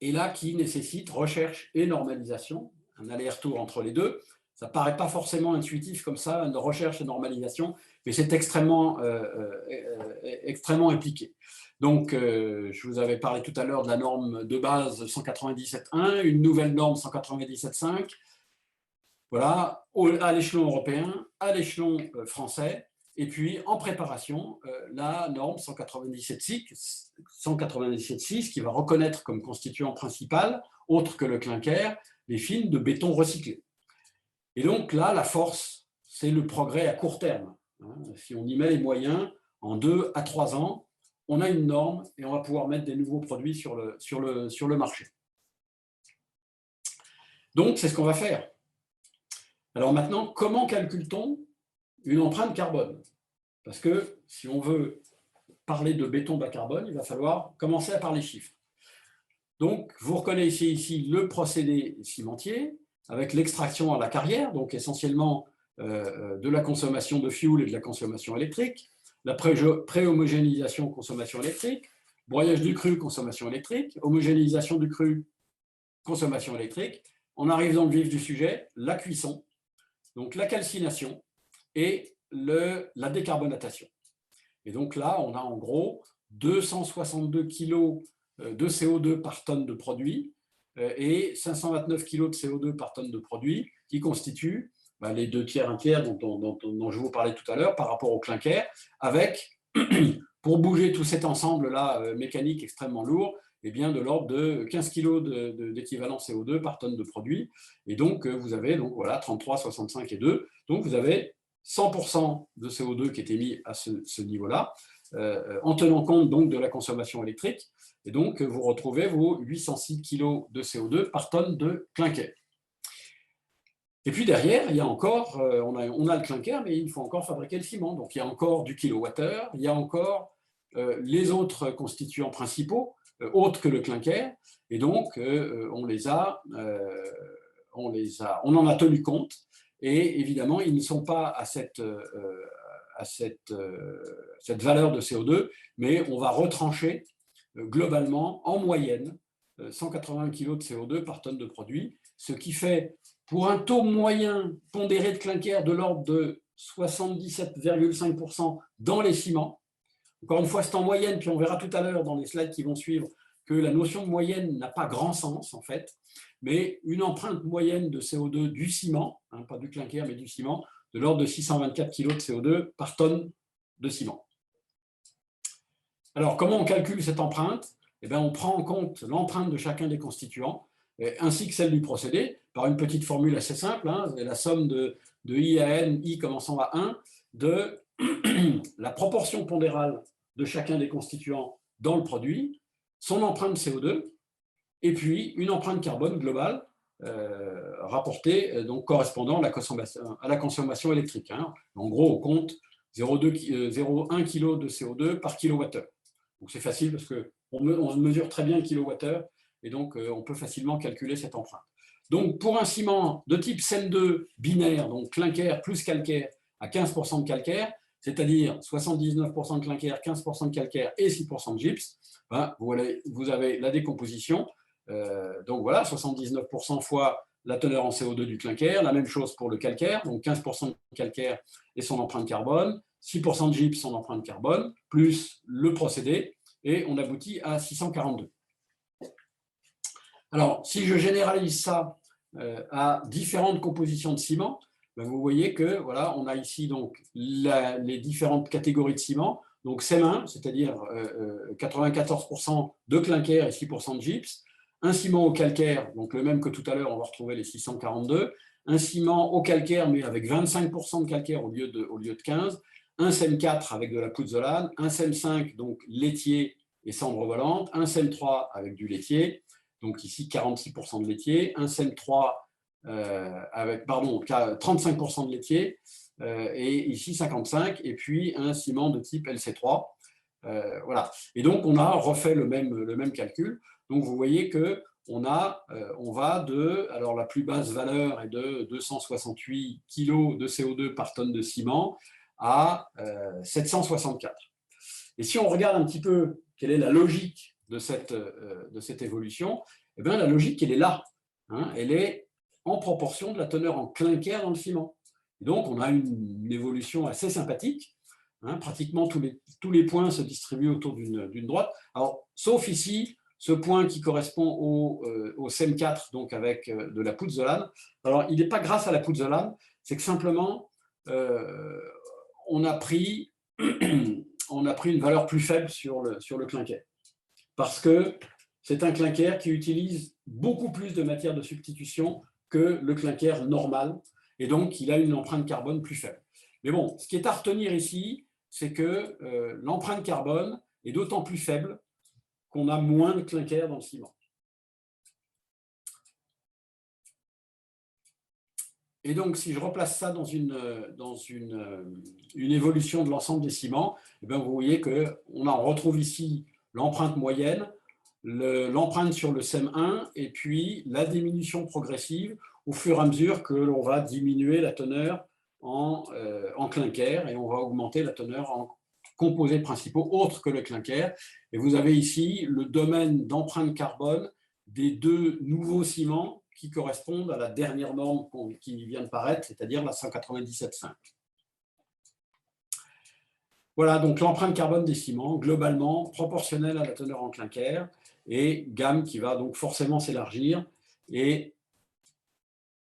et là, qui nécessite recherche et normalisation, un aller-retour entre les deux. Ça ne paraît pas forcément intuitif comme ça, une recherche et normalisation, mais c'est extrêmement impliqué. Donc, je vous avais parlé tout à l'heure de la norme de base 197.1, une nouvelle norme 197.5, voilà, à l'échelon européen, à l'échelon français, et puis en préparation, la norme 197.6 qui va reconnaître comme constituant principal, autre que le clinker, les fils de béton recyclé. Et donc là, la force, c'est le progrès à court terme. Si on y met les moyens, en 2 à 3 ans, on a une norme et on va pouvoir mettre des nouveaux produits sur le marché. Donc, c'est ce qu'on va faire. Alors maintenant, comment calcule-t-on une empreinte carbone? Parce que si on veut parler de béton bas carbone, il va falloir commencer à parler chiffres. Donc, vous reconnaissez ici le procédé cimentier avec l'extraction à la carrière, donc essentiellement de la consommation de fuel et de la consommation électrique, la pré-homogénéisation consommation électrique, broyage du cru, consommation électrique, homogénéisation du cru, consommation électrique. On arrive dans le vif du sujet, la cuisson, donc la calcination et la décarbonatation. Et donc là, on a en gros 262 kg de CO2 par tonne de produit et 529 kg de CO2 par tonne de produit qui constituent les 2 tiers, 1 tiers dont je vous parlais tout à l'heure par rapport au clinker, avec, pour bouger tout cet ensemble-là mécanique extrêmement lourd, eh bien, de l'ordre de 15 kg d'équivalent CO2 par tonne de produit. Et donc, vous avez voilà, 33, 65 et 2. Donc, vous avez 100% de CO2 qui est émis à ce niveau-là. en tenant compte donc de la consommation électrique. Et donc, vous retrouvez vos 806 kg de CO2 par tonne de clinker. Et puis derrière, il y a encore, on a le clinker, mais il faut encore fabriquer le ciment. Donc il y a encore du kilowattheure, il y a encore les autres constituants principaux, autres que le clinker. Et donc, on en a tenu compte. Et évidemment, ils ne sont pas à cette valeur de CO2, mais on va retrancher globalement, en moyenne, 180 kg de CO2 par tonne de produit, ce qui fait, pour un taux moyen pondéré de clinker de l'ordre de 77,5% dans les ciments. Encore une fois, c'est en moyenne, puis on verra tout à l'heure dans les slides qui vont suivre que la notion de moyenne n'a pas grand sens, en fait, mais une empreinte moyenne de CO2 du ciment, hein, pas du clinker, mais du ciment, de l'ordre de 624 kg de CO2 par tonne de ciment. Alors, comment on calcule cette empreinte? Eh bien, on prend en compte l'empreinte de chacun des constituants, ainsi que celle du procédé, par une petite formule assez simple, hein, la somme de I à N, I commençant à 1, de la proportion pondérale de chacun des constituants dans le produit, son empreinte CO2, et puis une empreinte carbone globale rapportée, donc correspondant à la consommation électrique. Hein. En gros, on compte 0,1 kg de CO2 par kilowattheure. Donc c'est facile parce qu'on mesure très bien le kilowattheure et donc on peut facilement calculer cette empreinte. Donc pour un ciment de type CEN2 binaire, donc clinker plus calcaire à 15% de calcaire, c'est-à-dire 79% de clinker, 15% de calcaire et 6% de gypse, ben, vous avez la décomposition. Donc voilà, 79% fois la teneur en CO2 du clinker, la même chose pour le calcaire, donc 15% de calcaire et son empreinte carbone, 6% de gypse, son empreinte carbone, plus le procédé, et on aboutit à 642. Alors, si je généralise ça à différentes compositions de ciment, ben vous voyez que voilà, on a ici donc les différentes catégories de ciment. Donc CEM1, c'est-à-dire 94% de clinker et 6% de gypse. Un ciment au calcaire, donc le même que tout à l'heure, on va retrouver les 642. Un ciment au calcaire, mais avec 25% de calcaire au lieu de 15. Un CEM4 avec de la pouzzolane. Un CEM5, donc laitier et cendre volante. Un CEM3 avec du laitier. Donc ici 46% de laitier, un CEM3 avec 35% de laitier, et ici 55%, et puis un ciment de type LC3. Voilà. Et donc on a refait le même calcul. Donc vous voyez que on va de, alors la plus basse valeur est de 268 kg de CO2 par tonne de ciment à 764. Et si on regarde un petit peu quelle est la logique de cette évolution, eh bien, la logique, elle est là. Hein, elle est en proportion de la teneur en clinker dans le ciment. Et donc, on a une évolution assez sympathique. Hein, pratiquement tous les points se distribuent autour d'une droite. Alors, sauf ici, ce point qui correspond au CEM4, donc avec de la pouzzolane. Alors, il n'est pas grâce à la pouzzolane, c'est que simplement, on a pris une valeur plus faible sur le clinker. Parce que c'est un clinker qui utilise beaucoup plus de matière de substitution que le clinker normal, et donc il a une empreinte carbone plus faible. Mais bon, ce qui est à retenir ici, c'est que l'empreinte carbone est d'autant plus faible qu'on a moins de clinker dans le ciment. Et donc, si je replace ça dans une évolution de l'ensemble des ciments, eh bien, vous voyez qu'on retrouve ici l'empreinte moyenne, l'empreinte sur le CEM1, et puis la diminution progressive au fur et à mesure que l'on va diminuer la teneur en clinker, et on va augmenter la teneur en composés principaux autres que le clinker. Et vous avez ici le domaine d'empreinte carbone des deux nouveaux ciments qui correspondent à la dernière norme qui vient de paraître, c'est-à-dire la 197.5. Voilà, donc l'empreinte carbone des ciments, globalement proportionnelle à la teneur en clinker, et gamme qui va donc forcément s'élargir. Et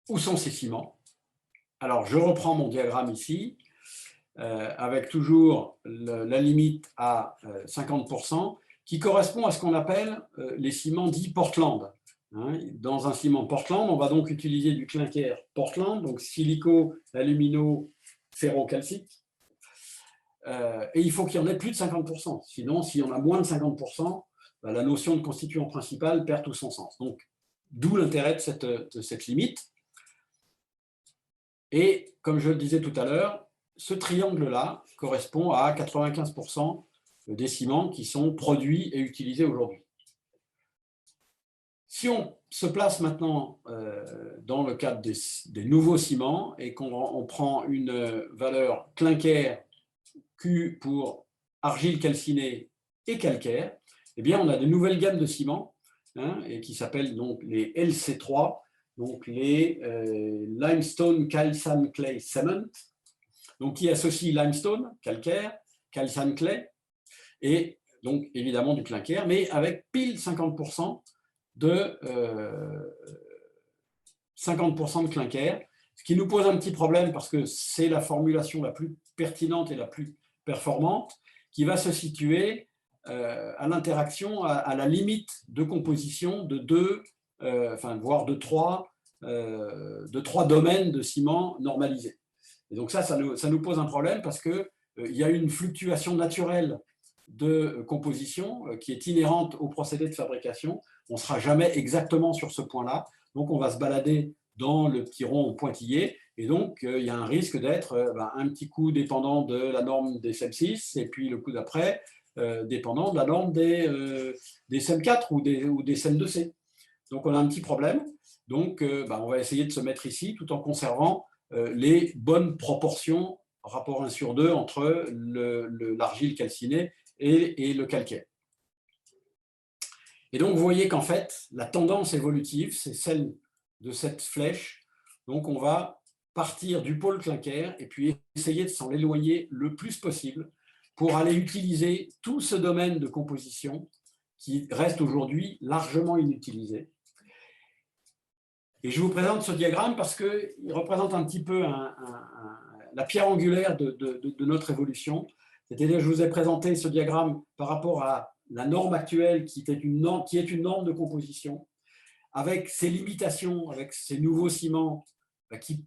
où sont ces ciments? Alors, je reprends mon diagramme ici, avec toujours la limite à 50%, qui correspond à ce qu'on appelle les ciments dits Portland. Hein, dans un ciment Portland, on va donc utiliser du clinker Portland, donc silico-alumino-ferrocalcique. et il faut qu'il y en ait plus de 50%. Sinon, s'il y en a moins de 50%, la notion de constituant principal perd tout son sens. Donc, d'où l'intérêt de cette limite. Et comme je le disais tout à l'heure, ce triangle-là correspond à 95% des ciments qui sont produits et utilisés aujourd'hui. Si on se place maintenant dans le cadre des nouveaux ciments et qu'on prend une valeur clinker Q pour argile calcinée et calcaire, eh bien, on a de nouvelles gammes de ciments et qui s'appellent donc les LC3, donc les Limestone Calcine Clay Cement, donc qui associent limestone, calcaire, calcine clay, et donc évidemment du clinker, mais avec pile 50% de clinker, ce qui nous pose un petit problème parce que c'est la formulation la plus pertinente et la plus performante, qui va se situer à l'interaction, à la limite de composition de deux, voire de trois domaines de ciment normalisés. Et donc ça nous pose un problème parce qu'il y a une fluctuation naturelle de composition qui est inhérente au procédé de fabrication. On ne sera jamais exactement sur ce point-là. Donc, on va se balader dans le petit rond pointillé. Et donc, il y a un risque d'être un petit coup dépendant de la norme des SEM6 et puis le coup d'après, dépendant de la norme des SEM4 ou des SEM2C. Donc, on a un petit problème. Donc, on va essayer de se mettre ici tout en conservant les bonnes proportions rapport 1/2 entre l'argile calcinée et le calcaire. Et donc, vous voyez qu'en fait, la tendance évolutive, c'est celle de cette flèche. Donc, on va partir du pôle clinker et puis essayer de s'en éloigner le plus possible pour aller utiliser tout ce domaine de composition qui reste aujourd'hui largement inutilisé. Et je vous présente ce diagramme parce qu'il représente un petit peu la pierre angulaire de notre évolution. C'est-à-dire, je vous ai présenté ce diagramme par rapport à la norme actuelle qui est une norme de composition, avec ses limitations, avec ces nouveaux ciments qui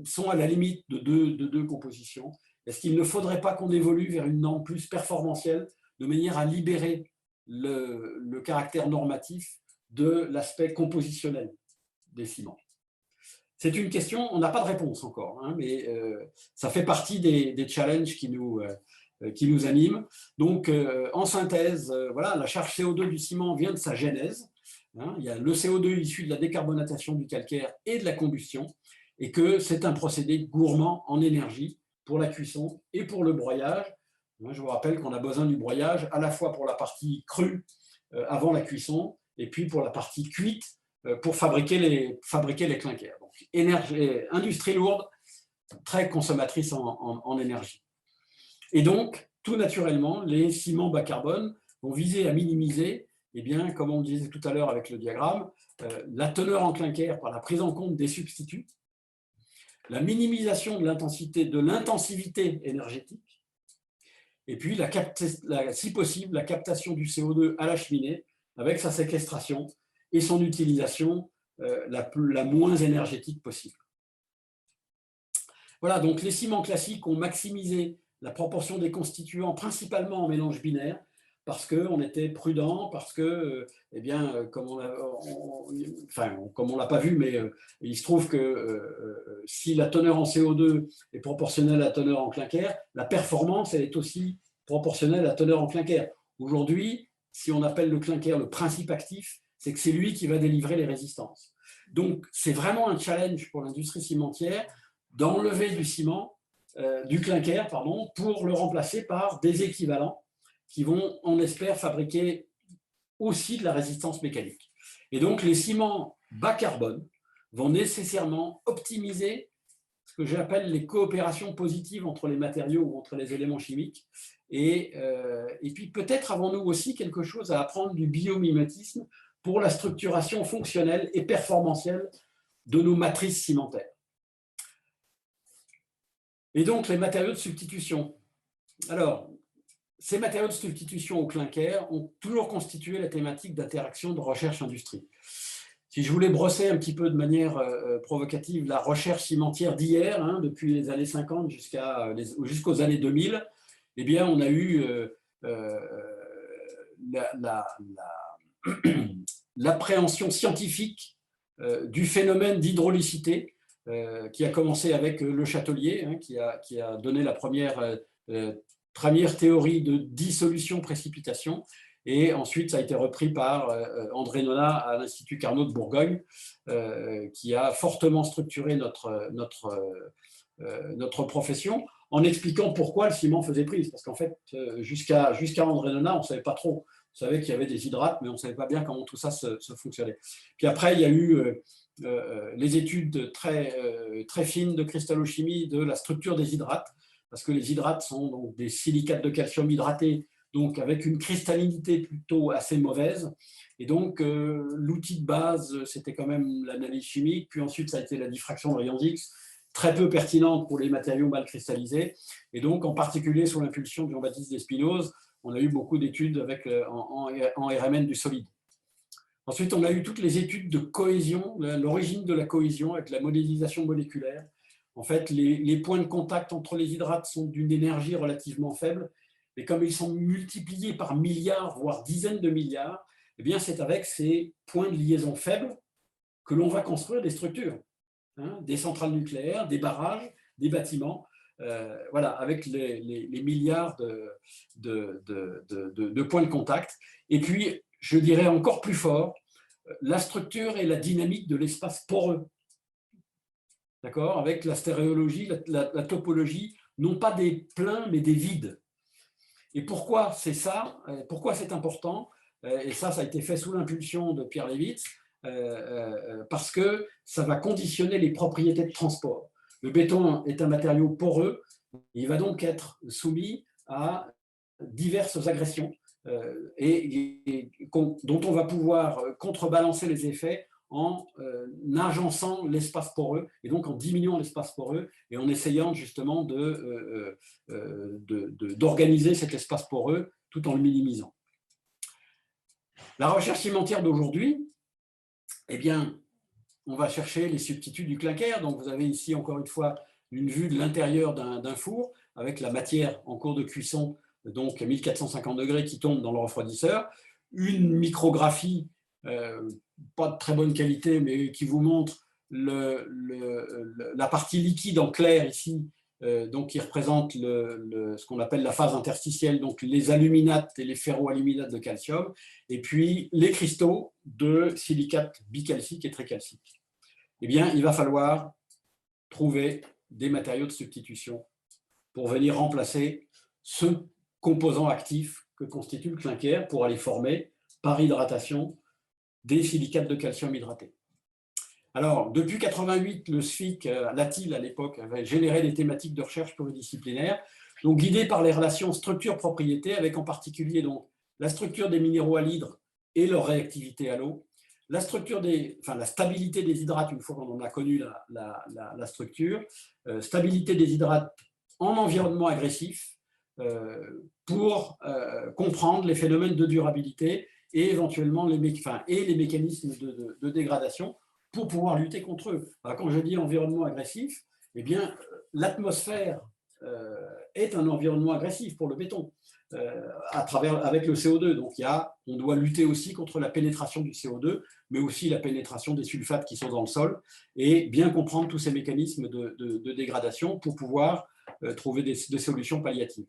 sont à la limite de deux compositions. Est-ce qu'il ne faudrait pas qu'on évolue vers une norme plus performantielle de manière à libérer le caractère normatif de l'aspect compositionnel des ciments? C'est une question, on n'a pas de réponse encore, mais ça fait partie des challenges qui nous animent. Donc, en synthèse, voilà, la charge CO2 du ciment vient de sa genèse. Il y a le CO2 issu de la décarbonatation du calcaire et de la combustion, et que c'est un procédé gourmand en énergie pour la cuisson et pour le broyage. Je vous rappelle qu'on a besoin du broyage à la fois pour la partie crue avant la cuisson, et puis pour la partie cuite pour fabriquer les clinkers. Donc, industrie lourde, très consommatrice en énergie. Et donc, tout naturellement, les ciments bas carbone vont viser à minimiser, comme on le disait tout à l'heure avec le diagramme, la teneur en clinker par la prise en compte des substituts, la minimisation de l'intensivité énergétique, et puis, si possible, la captation du CO2 à la cheminée avec sa séquestration et son utilisation la moins énergétique possible. Voilà, donc les ciments classiques ont maximisé la proportion des constituants principalement en mélange binaire parce qu'on était prudent, parce que, comme on ne l'a pas vu, mais il se trouve que si la teneur en CO2 est proportionnelle à la teneur en clinker, la performance, elle est aussi proportionnelle à la teneur en clinker. Aujourd'hui, si on appelle le clinker le principe actif, c'est que c'est lui qui va délivrer les résistances. Donc, c'est vraiment un challenge pour l'industrie cimentière d'enlever du clinker, pour le remplacer par des équivalents qui vont, on espère, fabriquer aussi de la résistance mécanique. Et donc, les ciments bas carbone vont nécessairement optimiser ce que j'appelle les coopérations positives entre les matériaux ou entre les éléments chimiques. Et puis, peut-être avons-nous aussi quelque chose à apprendre du biomimétisme pour la structuration fonctionnelle et performantielle de nos matrices cimentaires. Et donc, les matériaux de substitution. Alors, ces matériaux de substitution au clinker ont toujours constitué la thématique d'interaction de recherche-industrie. Si je voulais brosser un petit peu de manière provocative la recherche cimentière d'hier, depuis les années 50 jusqu'aux années 2000, eh bien, on a eu l'appréhension scientifique du phénomène d'hydraulicité qui a commencé avec Le Châtelier, hein, qui a donné la première théorie de dissolution-précipitation. Et ensuite, ça a été repris par André Nona à l'Institut Carnot de Bourgogne, qui a fortement structuré notre profession, en expliquant pourquoi le ciment faisait prise. Parce qu'en fait, jusqu'à André Nona, on ne savait pas trop. On savait qu'il y avait des hydrates, mais on ne savait pas bien comment tout ça se fonctionnait. Puis après, il y a eu les études très fines de cristallochimie de la structure des hydrates, parce que les hydrates sont donc des silicates de calcium hydratés, donc avec une cristallinité plutôt assez mauvaise. Et donc, l'outil de base, c'était quand même l'analyse chimique. Puis ensuite, ça a été la diffraction de rayons X, très peu pertinente pour les matériaux mal cristallisés. Et donc, en particulier sous l'impulsion de Jean-Baptiste Despinoz, on a eu beaucoup d'études en RMN du solide. Ensuite, on a eu toutes les études de cohésion, l'origine de la cohésion avec la modélisation moléculaire. En fait, les points de contact entre les hydrates sont d'une énergie relativement faible, mais comme ils sont multipliés par milliards, voire dizaines de milliards, eh bien, c'est avec ces points de liaison faibles que l'on va construire des structures, hein, des centrales nucléaires, des barrages, des bâtiments, voilà, avec les milliards de points de contact. Et puis, je dirais encore plus fort, la structure et la dynamique de l'espace poreux. D'accord ? Avec la stéréologie, la topologie, non pas des pleins, mais des vides. Et pourquoi c'est ça ? Pourquoi c'est important ? Et ça a été fait sous l'impulsion de Pierre Levitz, parce que ça va conditionner les propriétés de transport. Le béton est un matériau poreux, il va donc être soumis à diverses agressions dont on va pouvoir contrebalancer les effets en agençant l'espace poreux et donc en diminuant l'espace poreux et en essayant justement d'organiser cet espace poreux tout en le minimisant. La recherche cimentière d'aujourd'hui, eh bien, on va chercher les substituts du clinker. Donc, vous avez ici, encore une fois, une vue de l'intérieur d'un four avec la matière en cours de cuisson, donc 1450 degrés, qui tombe dans le refroidisseur. Une micrographie, pas de très bonne qualité, mais qui vous montre la partie liquide en clair ici, donc qui représente ce qu'on appelle la phase interstitielle, donc les aluminates et les ferroaluminates de calcium, et puis les cristaux de silicate bicalcique et tricalcique. Eh bien, il va falloir trouver des matériaux de substitution pour venir remplacer ce composant actif que constitue le clinker pour aller former, par hydratation, des silicates de calcium hydratés. Alors, depuis 1988, le SFIC, l'ATIL à l'époque, avait généré des thématiques de recherche pluridisciplinaires, donc guidées par les relations structure-propriété, avec en particulier donc, la structure des minéraux à l'hydre et leur réactivité à l'eau, la stabilité des hydrates, une fois qu'on en a connu la structure, stabilité des hydrates en environnement agressif, pour comprendre les phénomènes de durabilité et éventuellement les mécanismes de dégradation pour pouvoir lutter contre eux. Alors, quand je dis environnement agressif, eh bien, l'atmosphère est un environnement agressif pour le béton, avec le CO2. Donc, on doit lutter aussi contre la pénétration du CO2, mais aussi la pénétration des sulfates qui sont dans le sol, et bien comprendre tous ces mécanismes de dégradation pour pouvoir trouver des solutions palliatives.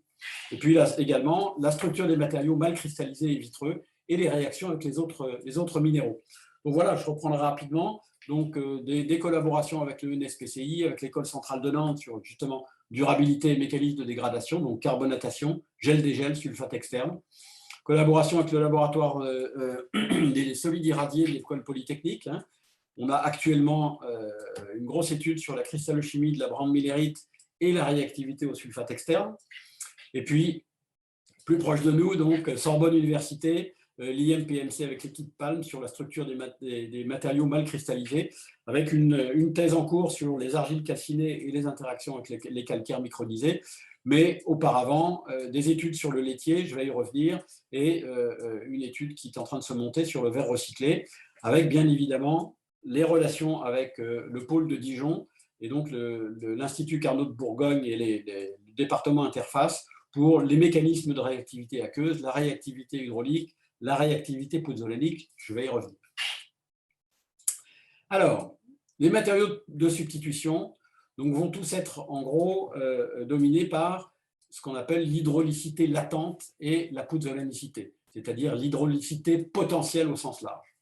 Et puis là, également, la structure des matériaux mal cristallisés et vitreux et les réactions avec les autres minéraux. Donc voilà, je reprendrai rapidement. Donc, des collaborations avec le NSPCI, avec l'École centrale de Nantes sur justement durabilité et mécanisme de dégradation, donc carbonatation, gel-dégel, sulfate externe. Collaboration avec le laboratoire des solides irradiés de l'École polytechnique. Hein. On a actuellement une grosse étude sur la cristallochimie de la brandmillerite et la réactivité au sulfate externe. Et puis, plus proche de nous, donc Sorbonne Université, l'IMPMC avec l'équipe Palme sur la structure des matériaux mal cristallisés, avec une thèse en cours sur les argiles calcinées et les interactions avec les calcaires micronisés. Mais auparavant, des études sur le laitier, je vais y revenir, et une étude qui est en train de se monter sur le verre recyclé, avec bien évidemment les relations avec le pôle de Dijon, et donc l'Institut Carnot de Bourgogne et les départements interfaces, pour les mécanismes de réactivité aqueuse, la réactivité hydraulique, la réactivité pozzolanique. Je vais y revenir. Alors, les matériaux de substitution donc, vont tous être en gros dominés par ce qu'on appelle l'hydraulicité latente et la pozzolanicité, c'est-à-dire l'hydraulicité potentielle au sens large.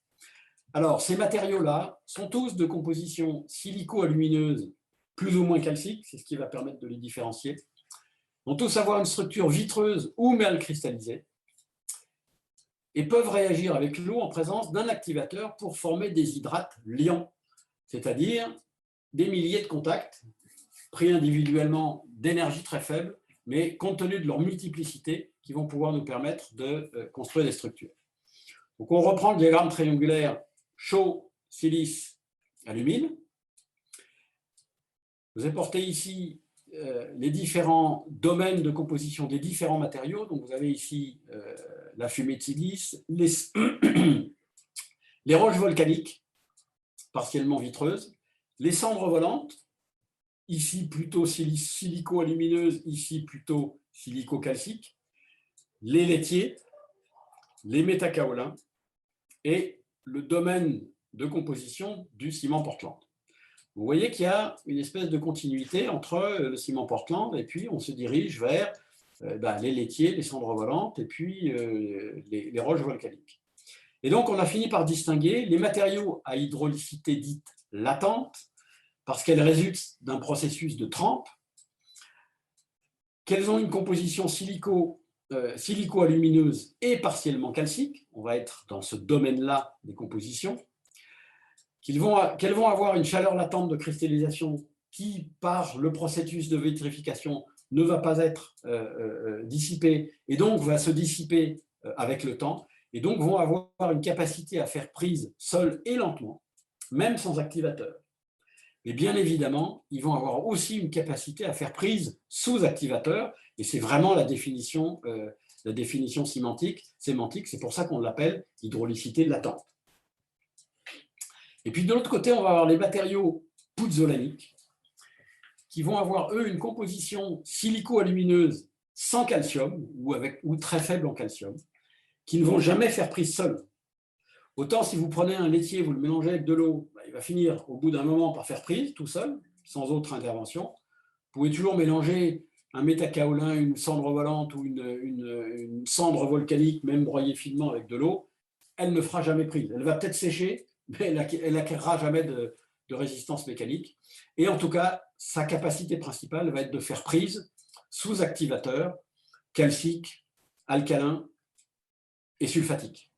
Alors, ces matériaux-là sont tous de composition silico-alumineuse plus ou moins calcique, c'est ce qui va permettre de les différencier. Ils vont tous avoir une structure vitreuse ou mal cristallisée et peuvent réagir avec l'eau en présence d'un activateur pour former des hydrates liants, c'est-à-dire des milliers de contacts pris individuellement d'énergie très faible, mais compte tenu de leur multiplicité, qui vont pouvoir nous permettre de construire des structures. Donc, on reprend le diagramme triangulaire chaud, silice, alumine. Je vous ai porté ici les différents domaines de composition des différents matériaux. Donc, vous avez ici la fumée de silice, les roches volcaniques, partiellement vitreuses, les cendres volantes, ici plutôt silico-alumineuse, ici plutôt silico-calcique, les laitiers, les métacaolins et le domaine de composition du ciment Portland. Vous voyez qu'il y a une espèce de continuité entre le ciment Portland et puis on se dirige vers les laitiers, les cendres volantes et puis les roches volcaniques. Et donc on a fini par distinguer les matériaux à hydraulicité dite latente parce qu'elles résultent d'un processus de trempe, qu'elles ont une composition silico-alumineuse et partiellement calcique, on va être dans ce domaine-là des compositions, qu'elles vont avoir une chaleur latente de cristallisation qui, par le processus de vitrification, ne va pas être dissipée et donc va se dissiper avec le temps, et donc vont avoir une capacité à faire prise seule et lentement, même sans activateur. Mais bien évidemment, ils vont avoir aussi une capacité à faire prise sous activateur, et c'est vraiment la définition sémantique, c'est pour ça qu'on l'appelle hydraulicité latente. Et puis de l'autre côté, on va avoir les matériaux pozzolaniques, qui vont avoir, eux, une composition silico-alumineuse sans calcium, ou très faible en calcium, qui ne vont jamais faire prise seuls. Autant si vous prenez un laitier, vous le mélangez avec de l'eau, il va finir au bout d'un moment par faire prise tout seul, sans autre intervention. Vous pouvez toujours mélanger un métacaolin, une cendre volante ou une cendre volcanique, même broyée finement avec de l'eau, elle ne fera jamais prise. Elle va peut-être sécher, mais elle n'acquérera jamais de résistance mécanique. Et en tout cas, sa capacité principale va être de faire prise sous activateur calcique, alcalin et sulfatique.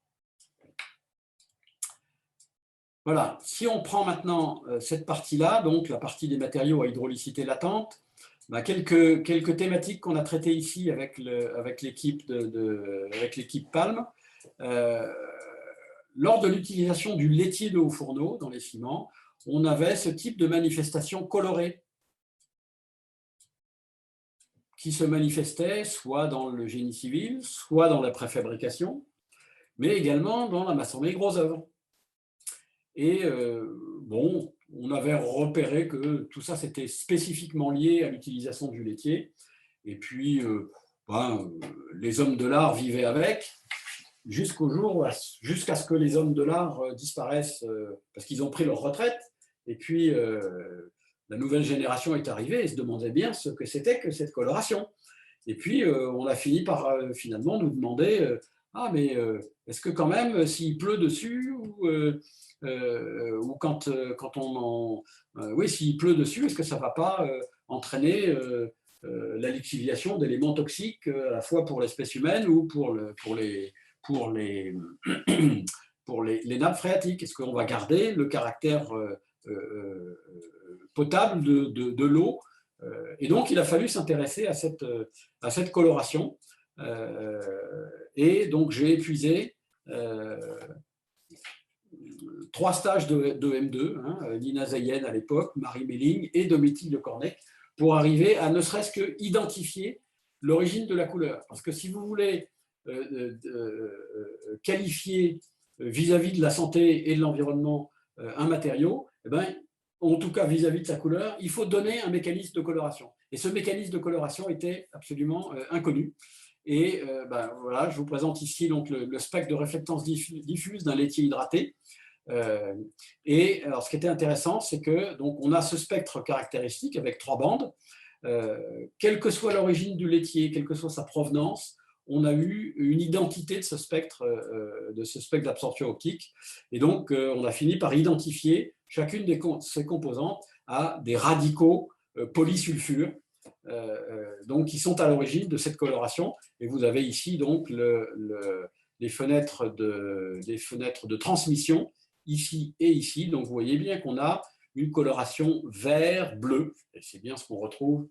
Voilà, si on prend maintenant cette partie-là, donc la partie des matériaux à hydraulicité latente, quelques thématiques qu'on a traitées ici avec l'équipe Palm. Lors de l'utilisation du laitier de haut fourneau dans les ciments, on avait ce type de manifestation colorée qui se manifestait soit dans le génie civil, soit dans la préfabrication, mais également dans la maçonnerie gros œuvre. Et on avait repéré que tout ça, c'était spécifiquement lié à l'utilisation du laitier. Et puis, les hommes de l'art vivaient avec, jusqu'à ce que les hommes de l'art disparaissent parce qu'ils ont pris leur retraite. Et puis, la nouvelle génération est arrivée et se demandait bien ce que c'était que cette coloration. Et puis, on a fini par finalement nous demander est-ce que quand même, s'il pleut dessus ou quand s'il pleut dessus, est-ce que ça ne va pas entraîner la lixiviation d'éléments toxiques à la fois pour l'espèce humaine ou pour les nappes phréatiques? Est-ce qu'on va garder le caractère potable de l'eau? Et donc, il a fallu s'intéresser à cette coloration. Et donc, j'ai épuisé 3 stages de M2, Nina Zayen à l'époque, Marie Melling et Domitille Le Cornec, pour arriver à ne serait-ce que identifier l'origine de la couleur. Parce que si vous voulez qualifier vis-à-vis de la santé et de l'environnement un matériau, en tout cas vis-à-vis de sa couleur, il faut donner un mécanisme de coloration. Et ce mécanisme de coloration était absolument inconnu. Et voilà, je vous présente ici donc, le spectre de réflectance diffuse d'un laitier hydraté. Et alors, ce qui était intéressant, c'est que donc, on a ce spectre caractéristique avec 3 bandes. Quelle que soit l'origine du laitier, quelle que soit sa provenance, on a eu une identité de ce spectre d'absorption optique. Et donc, on a fini par identifier chacune de ces composantes à des radicaux polysulfures, donc, qui sont à l'origine de cette coloration. Et vous avez ici donc les fenêtres de transmission, ici et ici. Donc, vous voyez bien qu'on a une coloration vert-bleu. Et c'est bien ce qu'on retrouve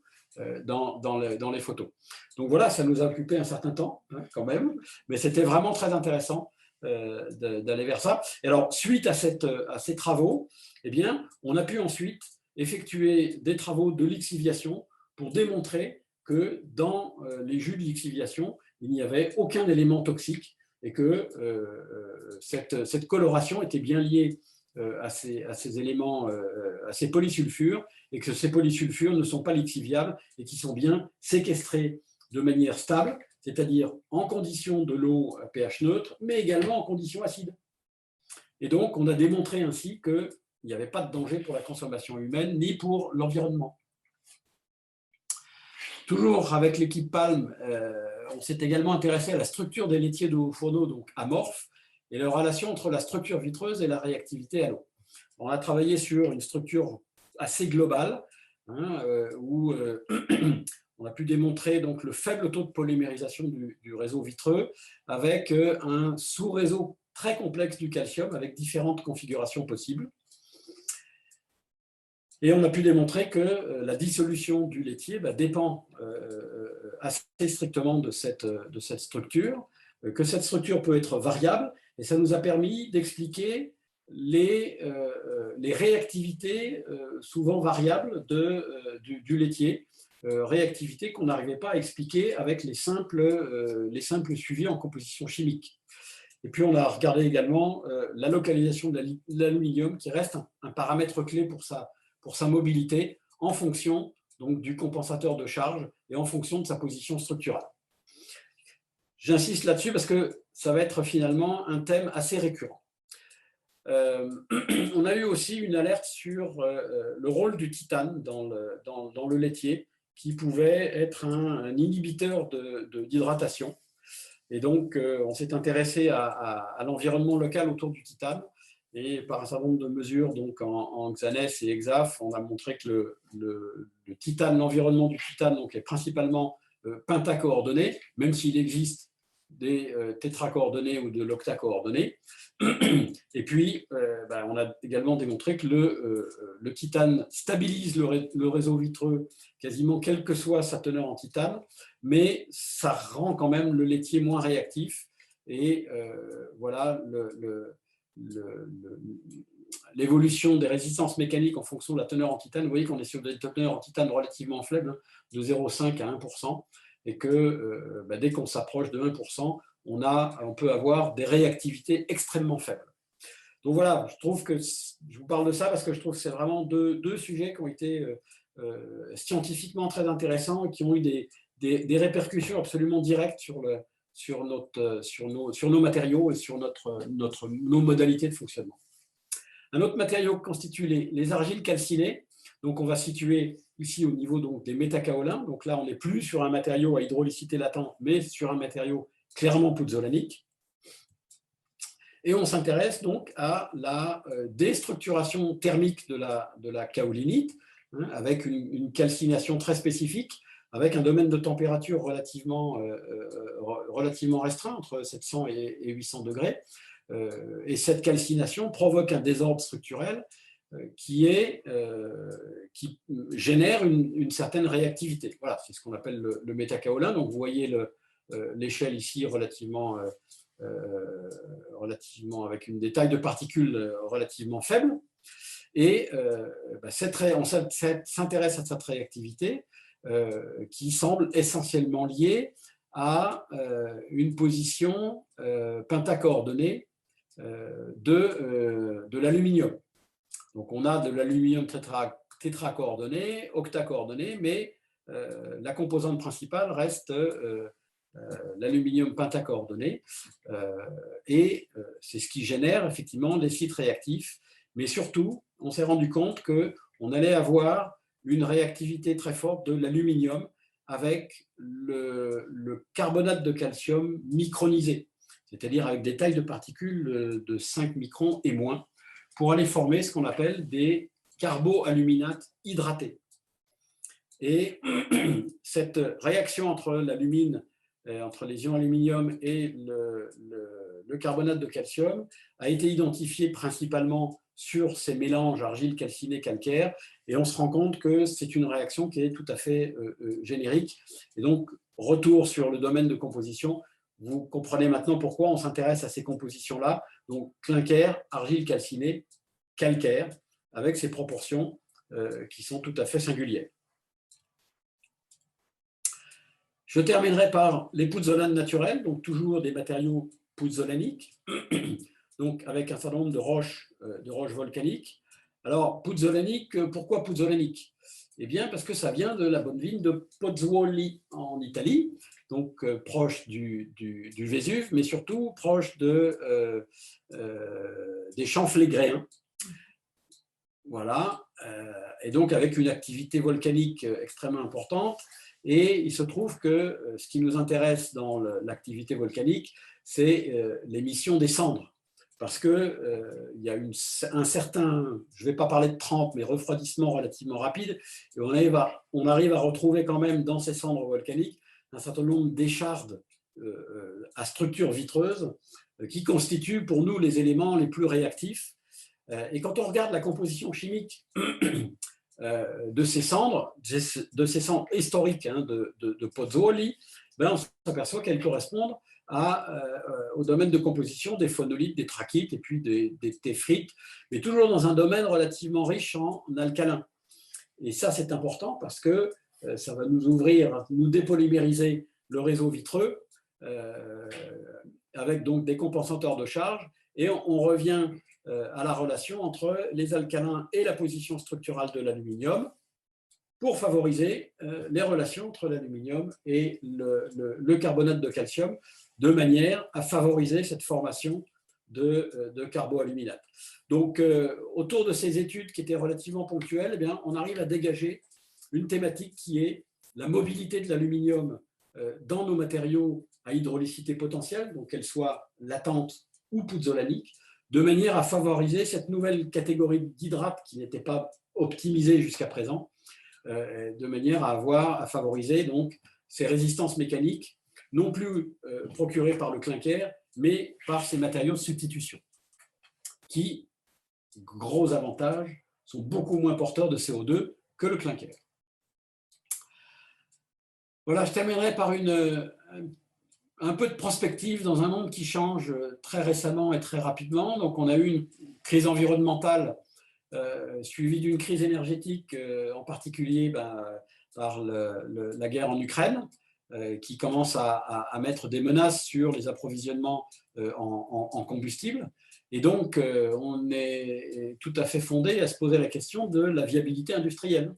dans les photos. Donc voilà, ça nous a occupé un certain temps, hein, quand même, mais c'était vraiment très intéressant d'aller vers ça. Et alors, suite à ces travaux, eh bien, on a pu ensuite effectuer des travaux de lixiviation pour démontrer que dans les jus de lixiviation, il n'y avait aucun élément toxique et que cette coloration était bien liée à ces éléments, à ces polysulfures, et que ces polysulfures ne sont pas lixiviables et qui sont bien séquestrés de manière stable, c'est-à-dire en conditions de l'eau à pH neutre, mais également en conditions acides. Et donc, on a démontré ainsi qu'il n'y avait pas de danger pour la consommation humaine ni pour l'environnement. Toujours avec l'équipe Palm, on s'est également intéressé à la structure des laitiers de hauts fourneaux, donc amorphes, et leur relation entre la structure vitreuse et la réactivité à l'eau. On a travaillé sur une structure assez globale, hein, où on a pu démontrer donc, le faible taux de polymérisation du réseau vitreux avec un sous-réseau très complexe du calcium avec différentes configurations possibles. Et on a pu démontrer que la dissolution du laitier dépend assez strictement de cette structure, que cette structure peut être variable, et ça nous a permis d'expliquer les réactivités souvent variables du laitier, réactivités qu'on n'arrivait pas à expliquer avec les simples suivis en composition chimique. Et puis on a regardé également la localisation de l'aluminium, qui reste un paramètre clé pour sa mobilité en fonction donc, du compensateur de charge et en fonction de sa position structurale. J'insiste là-dessus parce que ça va être finalement un thème assez récurrent. On a eu aussi une alerte sur le rôle du titane dans le laitier, qui pouvait être un inhibiteur d'hydratation. Et donc, on s'est intéressé à l'environnement local autour du titane. Et par un certain nombre de mesures donc en Xanès et Exaf, on a montré que le titane, l'environnement du titane donc, est principalement pentacoordonné, même s'il existe des tétracoordonnées ou de l'octacoordonnées. Et puis, on a également démontré que le titane stabilise le réseau vitreux quasiment quelle que soit sa teneur en titane, mais ça rend quand même le laitier moins réactif. Et voilà l'évolution des résistances mécaniques en fonction de la teneur en titane. Vous voyez qu'on est sur des teneurs en titane relativement faibles, de 0,5 à 1%, et que dès qu'on s'approche de 1%, on peut avoir des réactivités extrêmement faibles. Donc voilà, je vous parle de ça parce que je trouve que c'est vraiment deux sujets qui ont été scientifiquement très intéressants et qui ont eu des répercussions absolument directes sur nos matériaux et sur nos modalités de fonctionnement. Un autre matériau constitue les argiles calcinées. Donc, on va situer ici au niveau donc, des métakaolins. Donc là, on n'est plus sur un matériau à hydrolicité latente, mais sur un matériau clairement pouzzolanique. Et on s'intéresse donc à la déstructuration thermique de la kaolinite, hein, avec une calcination très spécifique, avec un domaine de température relativement restreint, entre 700 et 800 degrés. Et cette calcination provoque un désordre structurel qui génère une certaine réactivité. Voilà, c'est ce qu'on appelle le métakaolin. Donc, vous voyez l'échelle ici relativement avec des tailles de particules relativement faibles. Et on s'intéresse à cette réactivité qui semble essentiellement liée à une position pentacoordonnée de l'aluminium. Donc on a de l'aluminium tétracoordonné, octacoordonné, mais la composante principale reste l'aluminium pentacoordonné, et c'est ce qui génère effectivement les sites réactifs. Mais surtout, on s'est rendu compte qu'on allait avoir une réactivité très forte de l'aluminium avec le carbonate de calcium micronisé, c'est-à-dire avec des tailles de particules de 5 microns et moins, pour aller former ce qu'on appelle des carboaluminates hydratés. Et cette réaction entre l'alumine, entre les ions aluminium et le carbonate de calcium a été identifiée principalement sur ces mélanges argile calcinée calcaire, et on se rend compte que c'est une réaction qui est tout à fait générique. Et donc, retour sur le domaine de composition, vous comprenez maintenant pourquoi on s'intéresse à ces compositions-là, donc clinker, argile calcinée, calcaire, avec ces proportions qui sont tout à fait singulières. Je terminerai par les pouzzolanes naturelles, donc toujours des matériaux pouzzolaniques, donc avec un certain nombre de roches volcaniques. Alors, pouzzolanique, pourquoi pouzzolanique? Eh bien, parce que ça vient de la bonne ville de Pozzuoli en Italie, donc proche du Vésuve, mais surtout proche des champs flégréens. Voilà, et donc avec une activité volcanique extrêmement importante. Et il se trouve que ce qui nous intéresse dans l'activité volcanique, c'est l'émission des cendres. Parce qu'il y a un certain, je ne vais pas parler de trempe, mais refroidissement relativement rapide. Et on arrive à retrouver quand même dans ces cendres volcaniques un certain nombre d'échardes à structure vitreuse qui constituent pour nous les éléments les plus réactifs. Et quand on regarde la composition chimique de ces cendres historiques de Pozzuoli, ben on s'aperçoit qu'elles correspondent au domaine de composition des phonolites, des trachytes et puis des téphrites, mais toujours dans un domaine relativement riche en alcalins. Et ça, c'est important parce que ça va nous ouvrir, nous dépolymériser le réseau vitreux avec donc des compensateurs de charge, et on revient à la relation entre les alcalins et la position structurale de l'aluminium pour favoriser les relations entre l'aluminium et le carbonate de calcium, de manière à favoriser cette formation de carboaluminate. Donc, autour de ces études qui étaient relativement ponctuelles, eh bien, on arrive à dégager une thématique qui est la mobilité de l'aluminium dans nos matériaux à hydraulicité potentielle, donc qu'elle soit latente ou pouzzolanique, de manière à favoriser cette nouvelle catégorie d'hydrates qui n'était pas optimisée jusqu'à présent, de manière à favoriser donc ces résistances mécaniques, non plus procurées par le clinker, mais par ces matériaux de substitution, qui, gros avantage, sont beaucoup moins porteurs de CO2 que le clinker. Voilà, je terminerai par un peu de prospective dans un monde qui change très récemment et très rapidement. Donc, on a eu une crise environnementale suivie d'une crise énergétique, en particulier par la guerre en Ukraine, qui commence à mettre des menaces sur les approvisionnements en combustible. Et donc, on est tout à fait fondé à se poser la question de la viabilité industrielle.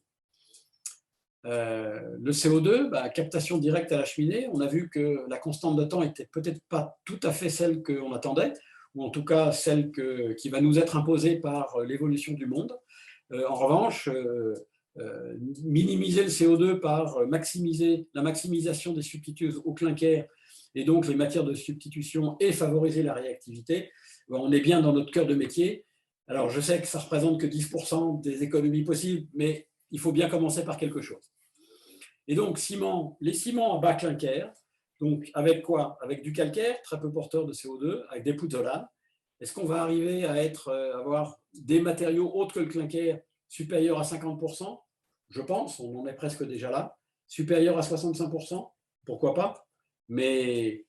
Le CO2, captation directe à la cheminée, on a vu que la constante de temps n'était peut-être pas tout à fait celle qu'on attendait, ou en tout cas celle qui va nous être imposée par l'évolution du monde. En revanche, minimiser le CO2 par la maximisation des substituts au clinker et donc les matières de substitution et favoriser la réactivité, on est bien dans notre cœur de métier. Alors je sais que ça ne représente que 10% des économies possibles, mais il faut bien commencer par quelque chose. Et donc, les ciments en bas clinker, donc avec quoi? Avec du calcaire, très peu porteur de CO2, avec des pouzzolanes. Est-ce qu'on va arriver à avoir des matériaux autres que le clinker supérieurs à 50%? Je pense, on en est presque déjà là. Supérieurs à 65%? Pourquoi pas? Mais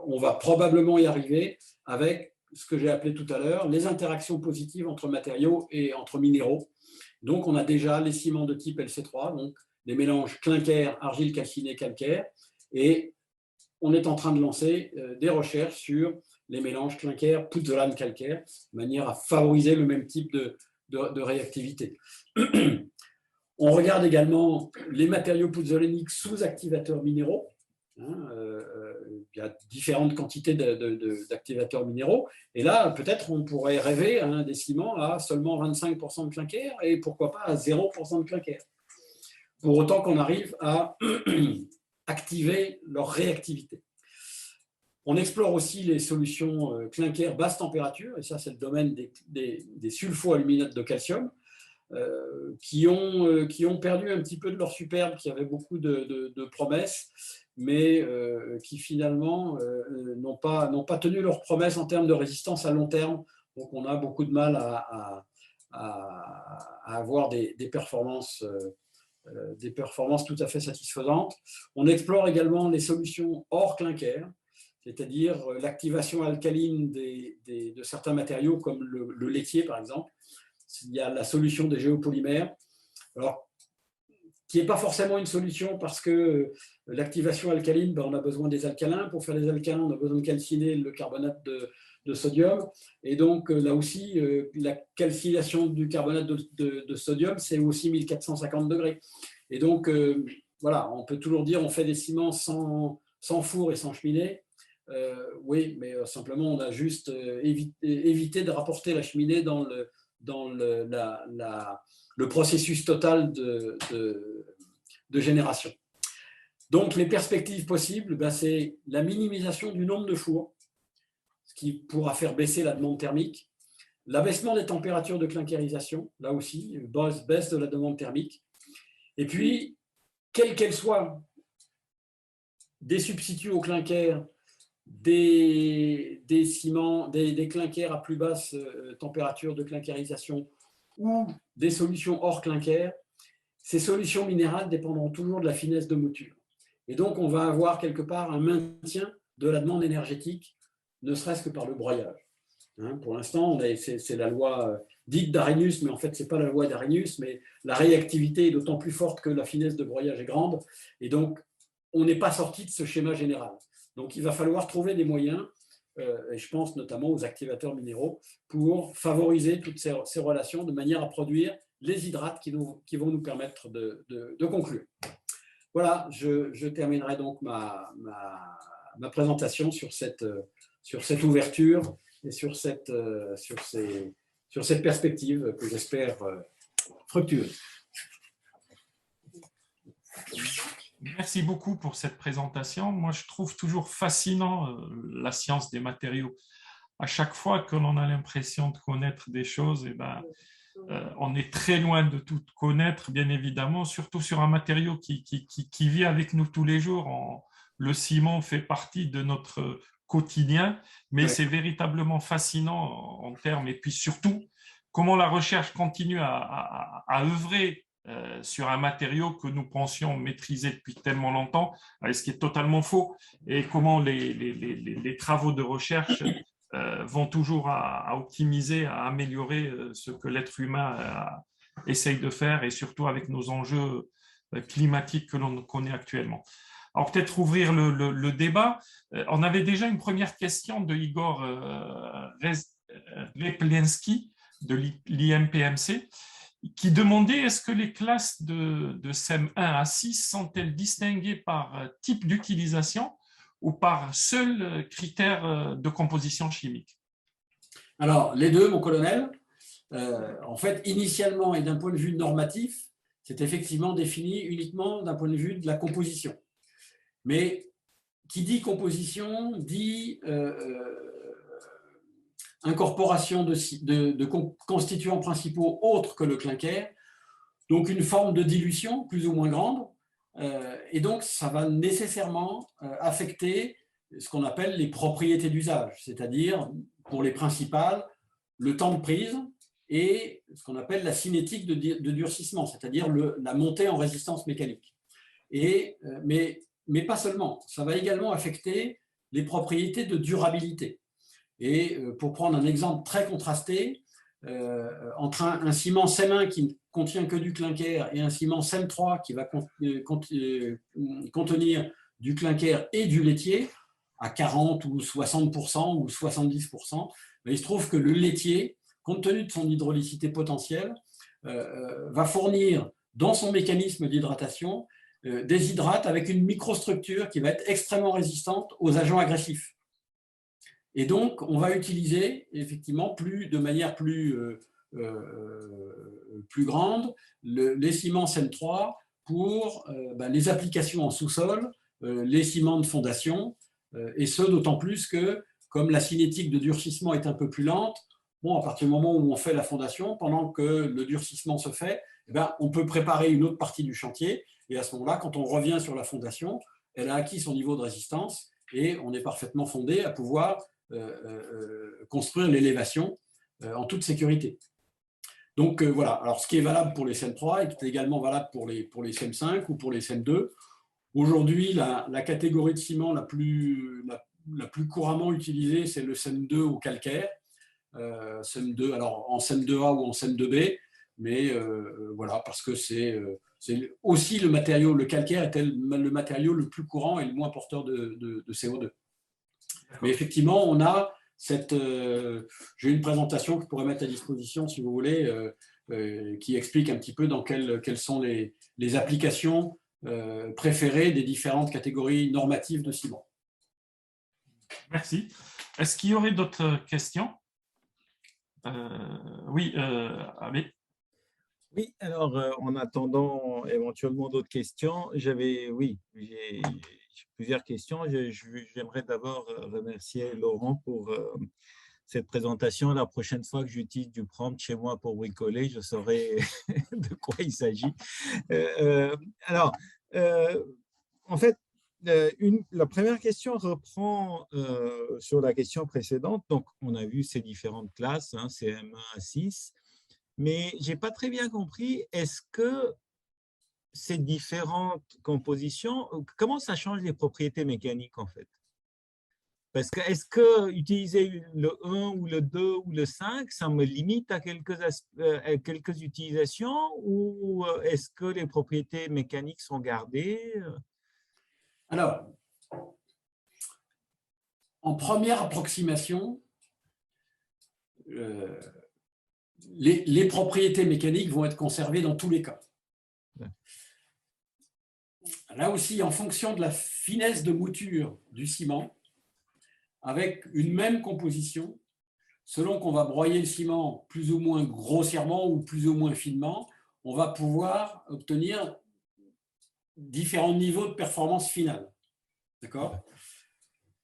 on va probablement y arriver avec ce que j'ai appelé tout à l'heure les interactions positives entre matériaux et entre minéraux. Donc, on a déjà les ciments de type LC3, donc des mélanges clinker, argile calcinée, calcaire, et on est en train de lancer des recherches sur les mélanges clinker, pouzzolane, calcaire, de manière à favoriser le même type de réactivité. On regarde également les matériaux pozzoléniques sous activateurs minéraux. Il y a différentes quantités d'activateurs minéraux. Et là, peut-être on pourrait rêver des ciments à seulement 25% de clinker et pourquoi pas à 0% de clinker. Pour autant qu'on arrive à activer leur réactivité. On explore aussi les solutions clinker basse température, et ça c'est le domaine des sulfoaluminates de calcium, qui ont perdu un petit peu de leur superbe, qui avaient beaucoup de promesses, mais qui finalement n'ont pas tenu leurs promesses en termes de résistance à long terme. Donc on a beaucoup de mal à avoir des performances tout à fait satisfaisantes. On explore également les solutions hors clinker, c'est-à-dire l'activation alcaline de certains matériaux comme le laitier par exemple. Il y a la solution des géopolymères, alors, qui n'est pas forcément une solution parce que l'activation alcaline, on a besoin des alcalins. Pour faire des alcalins, on a besoin de calciner le carbonate de sodium. Et donc, là aussi, la calcination du carbonate de sodium, c'est aussi 1450 degrés. Et donc, voilà, on peut toujours dire on fait des ciments sans four et sans cheminée. Oui, mais simplement, on a juste évité de rapporter la cheminée dans le processus total de génération. Donc, les perspectives possibles, c'est la minimisation du nombre de fours, ce qui pourra faire baisser la demande thermique, l'abaissement des températures de clinkérisation, là aussi, baisse de la demande thermique, et puis, quelle qu'elle soit, des substituts au clinker, des ciments, des clinkers à plus basse température de clinkérisation ou des solutions hors clinker, ces solutions minérales dépendront toujours de la finesse de mouture. Et donc, on va avoir quelque part un maintien de la demande énergétique, ne serait-ce que par le broyage. Pour l'instant, c'est la loi dite d'Arrhenius, mais en fait, ce n'est pas la loi d'Arrhenius, mais la réactivité est d'autant plus forte que la finesse de broyage est grande. Et donc, on n'est pas sorti de ce schéma général. Donc, il va falloir trouver des moyens, et je pense notamment aux activateurs minéraux, pour favoriser toutes ces relations de manière à produire les hydrates qui vont nous permettre de conclure. Voilà, je terminerai donc ma présentation sur cette ouverture et sur cette perspective que j'espère fructueuse. Merci beaucoup pour cette présentation. Moi, je trouve toujours fascinant la science des matériaux. À chaque fois que l'on a l'impression de connaître des choses, on est très loin de tout connaître, bien évidemment, surtout sur un matériau qui vit avec nous tous les jours. Le ciment fait partie de notre quotidien, mais c'est véritablement fascinant en termes, et puis surtout, comment la recherche continue à œuvrer sur un matériau que nous pensions maîtriser depuis tellement longtemps, ce qui est totalement faux, et comment les travaux de recherche vont toujours à optimiser, à améliorer ce que l'être humain essaye de faire, et surtout avec nos enjeux climatiques que l'on connaît actuellement. Alors peut-être ouvrir le débat. On avait déjà une première question de Igor Replensky de l'IMPMC, qui demandait est-ce que les classes de CEM 1 à 6 sont-elles distinguées par type d'utilisation ou par seul critère de composition chimique? Alors, les deux, mon colonel. En fait, initialement et d'un point de vue normatif, c'est effectivement défini uniquement d'un point de vue de la composition. Mais qui dit composition dit incorporation de constituants principaux autres que le clinker, donc une forme de dilution plus ou moins grande, et donc ça va nécessairement affecter ce qu'on appelle les propriétés d'usage, c'est-à-dire pour les principales, le temps de prise et ce qu'on appelle la cinétique de durcissement, c'est-à-dire la montée en résistance mécanique. Mais pas seulement, ça va également affecter les propriétés de durabilité. Et pour prendre un exemple très contrasté, entre un ciment CEM1 qui ne contient que du clinker et un ciment CEM3 qui va contenir du clinker et du laitier à 40 ou 60% ou 70%, mais il se trouve que le laitier, compte tenu de son hydrolycité potentielle, va fournir dans son mécanisme d'hydratation, déshydrate avec une microstructure qui va être extrêmement résistante aux agents agressifs. Et donc, on va utiliser effectivement de manière plus grande les ciments CEM3 pour les applications en sous-sol, les ciments de fondation, et ce d'autant plus que, comme la cinétique de durcissement est un peu plus lente, bon, à partir du moment où on fait la fondation, pendant que le durcissement se fait, on peut préparer une autre partie du chantier, et à ce moment-là, quand on revient sur la fondation, elle a acquis son niveau de résistance, et on est parfaitement fondé à pouvoir construire l'élévation en toute sécurité. Donc voilà, alors ce qui est valable pour les CEM3 est également valable pour les CEM5 ou pour les CEM2. Aujourd'hui, la catégorie de ciment la plus couramment utilisée, c'est le CEM2 au calcaire. CEM2, alors en CEM2A ou en CEM2B, mais voilà, parce que c'est aussi le matériau, le calcaire était le matériau le plus courant et le moins porteur de CO2. Mais effectivement, on a j'ai une présentation que je pourrais mettre à disposition, si vous voulez, qui explique un petit peu dans quelles sont les applications préférées des différentes catégories normatives de ciment. Merci. Est-ce qu'il y aurait d'autres questions? Oui, Abbé. Oui, alors en attendant éventuellement d'autres questions, j'ai plusieurs questions. J'aimerais d'abord remercier Laurent pour cette présentation. La prochaine fois que j'utilise du prompt chez moi pour bricoler, je saurai de quoi il s'agit. En fait, la première question reprend sur la question précédente. Donc, on a vu ces différentes classes, hein, CM1 à 6. Mais je n'ai pas très bien compris, est-ce que ces différentes compositions, comment ça change les propriétés mécaniques en fait? Parce que est-ce que utiliser le 1 ou le 2 ou le 5, ça me limite à quelques utilisations, ou est-ce que les propriétés mécaniques sont gardées? Alors, en première approximation, les propriétés mécaniques vont être conservées dans tous les cas. Là aussi, en fonction de la finesse de mouture du ciment, avec une même composition, selon qu'on va broyer le ciment plus ou moins grossièrement ou plus ou moins finement, on va pouvoir obtenir différents niveaux de performance finale. D'accord ?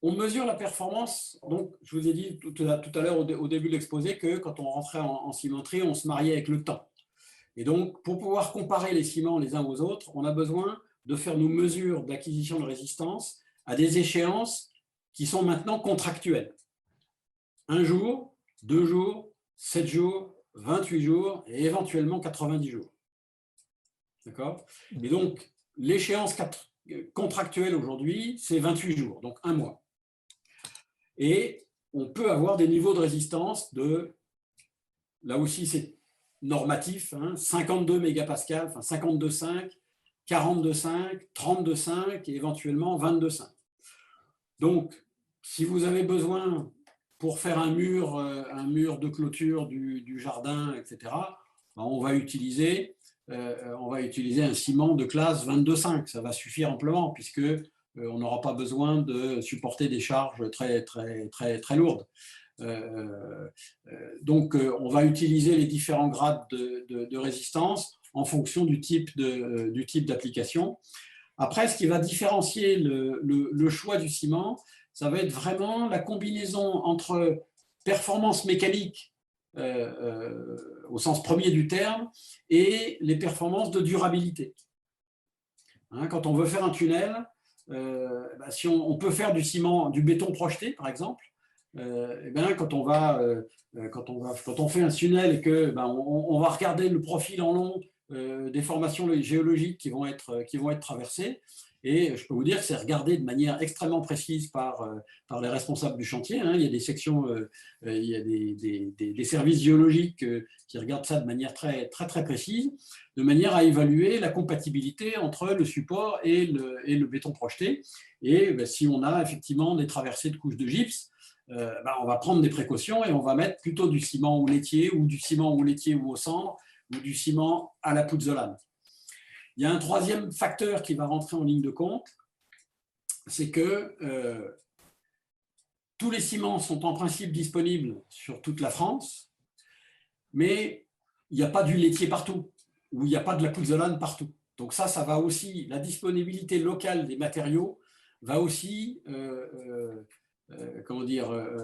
On mesure la performance, donc je vous ai dit tout à l'heure au début de l'exposé que quand on rentrait en cimenterie, on se mariait avec le temps. Et donc, pour pouvoir comparer les ciments les uns aux autres, on a besoin de faire nos mesures d'acquisition de résistance à des échéances qui sont maintenant contractuelles. 1 jour, 2 jours, 7 jours, 28 jours et éventuellement 90 jours. D'accord ? Et donc, l'échéance contractuelle aujourd'hui, c'est 28 jours, donc 1 mois. Et on peut avoir des niveaux de résistance de, là aussi c'est normatif, hein, 52 mégapascales, enfin 52,5, 42,5, 32,5 et éventuellement 22,5. Donc, si vous avez besoin pour faire un mur de clôture du jardin, etc., on va utiliser un ciment de classe 22,5. Ça va suffire amplement puisque on n'aura pas besoin de supporter des charges très, très, très, très lourdes. Donc, on va utiliser les différents grades de résistance en fonction du type d'application. Après, ce qui va différencier le choix du ciment, ça va être vraiment la combinaison entre performance mécanique au sens premier du terme et les performances de durabilité. Hein, quand on veut faire un tunnel, si on peut faire du béton projeté, par exemple, quand on fait un tunnel et que on va regarder le profil en long des formations géologiques qui vont être traversées, et je peux vous dire que c'est regardé de manière extrêmement précise par les responsables du chantier. Hein. Il y a des sections, il y a des services géologiques qui regardent ça de manière très, très, très précise, de manière à évaluer la compatibilité entre le support et le béton projeté. Et si on a effectivement des traversées de couches de gypse, on va prendre des précautions et on va mettre plutôt du ciment ou laitier ou du ciment ou laitier ou au cendre ou du ciment à la pouzzolane. Il y a un troisième facteur qui va rentrer en ligne de compte, c'est que tous les ciments sont en principe disponibles sur toute la France, mais il n'y a pas d'huile laitier partout, ou il n'y a pas de la pouzzolane partout. Donc ça va aussi, la disponibilité locale des matériaux va aussi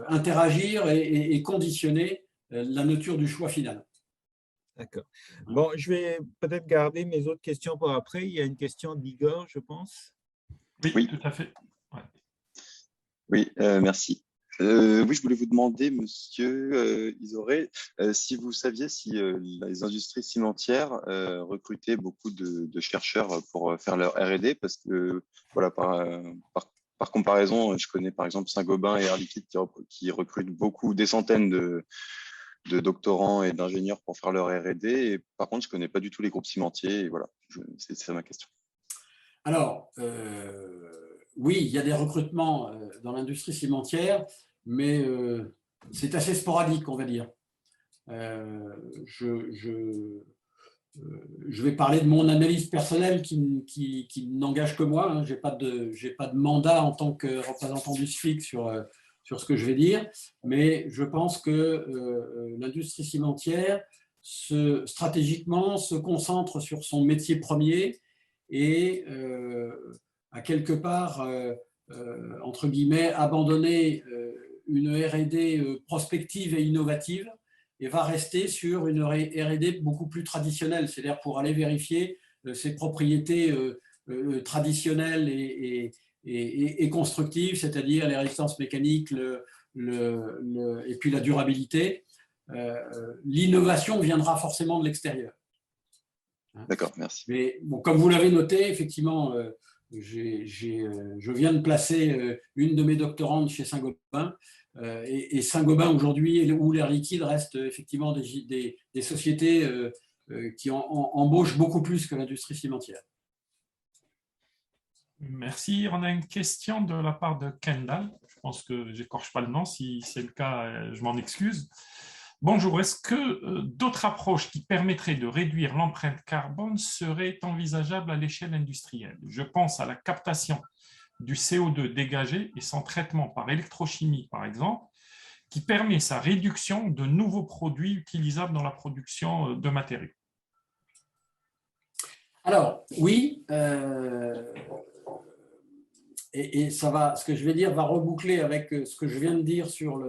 interagir et conditionner la nature du choix final. D'accord. Bon, je vais peut-être garder mes autres questions pour après. Il y a une question d'Igor, je pense. Oui, tout à fait. Ouais. Oui, merci. Oui, je voulais vous demander, monsieur Isoré, si vous saviez si les industries cimentières recrutaient beaucoup de chercheurs pour faire leur R&D, parce que voilà, par comparaison, je connais par exemple Saint-Gobain et Air Liquide qui recrutent beaucoup, des centaines de doctorants et d'ingénieurs pour faire leur R&D. Et par contre, je ne connais pas du tout les groupes cimentiers. Et voilà, c'est ça ma question. Alors, oui, il y a des recrutements dans l'industrie cimentière, mais c'est assez sporadique, on va dire. Je vais parler de mon analyse personnelle qui n'engage que moi. Hein. Je n'ai pas de mandat en tant que représentant du SFIC sur ce que je vais dire, mais je pense que l'industrie cimentière, stratégiquement, se concentre sur son métier premier et a quelque part, entre guillemets, abandonné une R&D prospective et innovative et va rester sur une R&D beaucoup plus traditionnelle, c'est-à-dire pour aller vérifier ses propriétés traditionnelles et constructives, c'est-à-dire les résistances mécaniques et puis la durabilité. L'innovation viendra forcément de l'extérieur. D'accord, merci. Mais bon, comme vous l'avez noté, effectivement, je viens de placer une de mes doctorantes chez Saint-Gobain. Et Saint-Gobain aujourd'hui, où l'Air Liquide reste effectivement des sociétés qui embauchent beaucoup plus que l'industrie cimentière. Merci. On a une question de la part de Kendall. Je pense que je n'écorche pas le nom. Si c'est le cas, je m'en excuse. Bonjour, est-ce que d'autres approches qui permettraient de réduire l'empreinte carbone seraient envisageables à l'échelle industrielle? Je pense à la captation du CO2 dégagé et son traitement par électrochimie, par exemple, qui permet sa réduction de nouveaux produits utilisables dans la production de matériaux. Alors, oui, et ce que je vais dire va reboucler avec ce que je viens de dire sur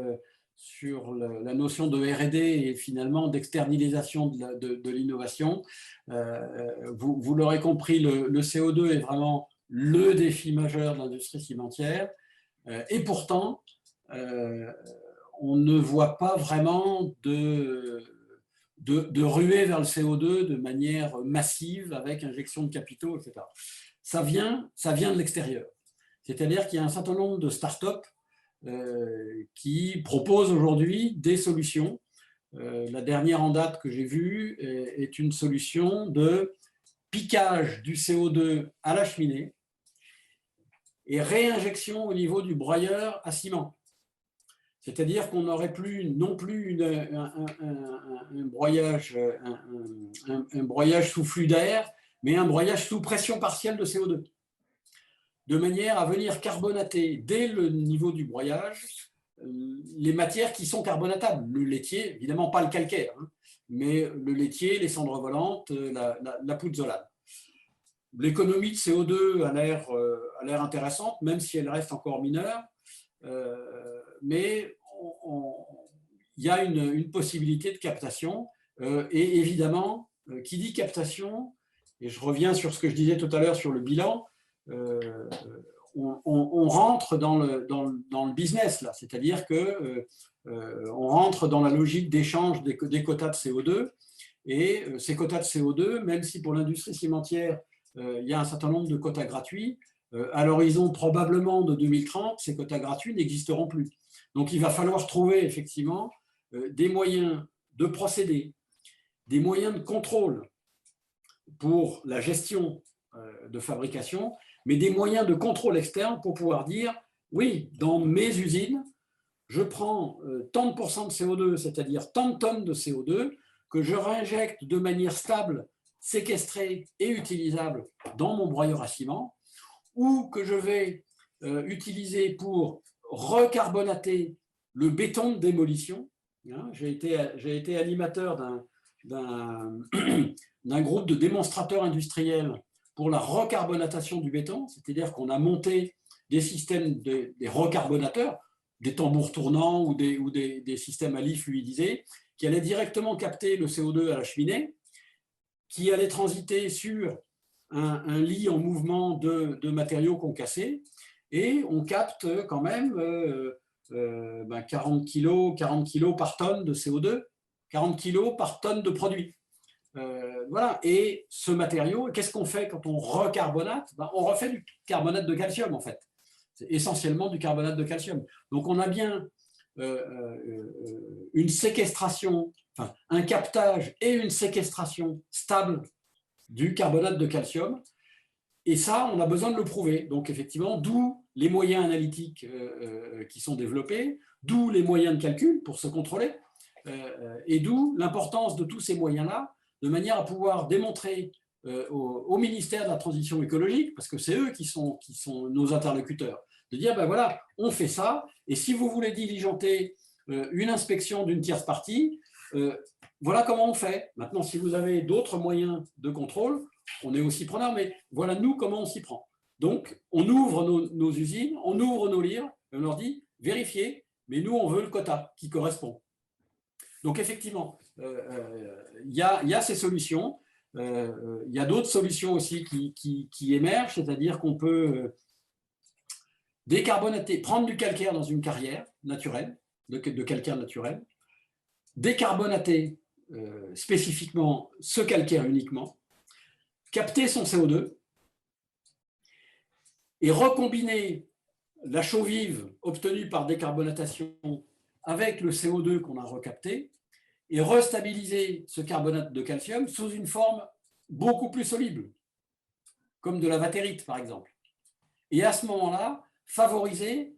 la notion de R&D et finalement d'externalisation de l'innovation. Vous l'aurez compris, le CO2 est vraiment le défi majeur de l'industrie cimentière. Et pourtant, on ne voit pas vraiment de ruée vers le CO2 de manière massive avec injection de capitaux, etc. Ça vient de l'extérieur. C'est-à-dire qu'il y a un certain nombre de startups qui proposent aujourd'hui des solutions. La dernière en date que j'ai vue est une solution de piquage du CO2 à la cheminée et réinjection au niveau du broyeur à ciment. C'est-à-dire qu'on n'aurait plus non plus un broyage sous flux d'air, mais un broyage sous pression partielle de CO2, de manière à venir carbonater dès le niveau du broyage les matières qui sont carbonatables. Le laitier, évidemment pas le calcaire, hein, mais le laitier, les cendres volantes, la pouzzolane. L'économie de CO2 a l'air intéressante, même si elle reste encore mineure, mais il y a une possibilité de captation. Et évidemment, qui dit captation, et je reviens sur ce que je disais tout à l'heure sur le bilan, on rentre dans le business, là, c'est-à-dire qu'on rentre dans la logique d'échange des quotas de CO2, et ces quotas de CO2, même si pour l'industrie cimentière, il y a un certain nombre de quotas gratuits, à l'horizon probablement de 2030, ces quotas gratuits n'existeront plus. Donc il va falloir trouver effectivement des moyens de procéder, des moyens de contrôle pour la gestion de fabrication, mais des moyens de contrôle externe pour pouvoir dire, oui, dans mes usines, je prends tant de pourcents de CO2, c'est-à-dire tant de tonnes de CO2, que je réinjecte de manière stable séquestré et utilisable dans mon broyeur à ciment, ou que je vais utiliser pour recarbonater le béton de démolition. J'ai été animateur d'un groupe de démonstrateurs industriels pour la recarbonatation du béton, c'est-à-dire qu'on a monté des systèmes, des recarbonateurs, des tambours tournants ou des systèmes à lit fluidisés, qui allaient directement capter le CO2 à la cheminée, qui allaient transiter sur un lit en mouvement de matériaux concassés, et on capte quand même 40 kg par tonne de CO2, 40 kg par tonne de produit. Voilà. Et ce matériau, qu'est-ce qu'on fait quand on recarbonate? On refait du carbonate de calcium, en fait. C'est essentiellement du carbonate de calcium. Donc, on a bien une séquestration, enfin, un captage et une séquestration stable du carbonate de calcium. Et ça, on a besoin de le prouver. Donc, effectivement, d'où les moyens analytiques qui sont développés, d'où les moyens de calcul pour se contrôler, et d'où l'importance de tous ces moyens-là, de manière à pouvoir démontrer au ministère de la Transition écologique, parce que c'est eux qui sont nos interlocuteurs, de dire, ben voilà, on fait ça, et si vous voulez diligenter une inspection d'une tierce partie, voilà comment on fait. Maintenant, si vous avez d'autres moyens de contrôle, on est aussi preneur, mais voilà nous comment on s'y prend. Donc, on ouvre nos usines, on ouvre nos livres, et on leur dit, vérifiez, mais nous, on veut le quota qui correspond. Donc, effectivement, il y a ces solutions. Il y a d'autres solutions aussi qui émergent, c'est-à-dire qu'on peut décarbonater, prendre du calcaire dans une carrière naturelle, de calcaire naturel, décarbonater spécifiquement ce calcaire uniquement, capter son CO2 et recombiner la chaux vive obtenue par décarbonatation avec le CO2 qu'on a recapté et restabiliser ce carbonate de calcium sous une forme beaucoup plus soluble, comme de la vatérite par exemple. Et à ce moment-là, favoriser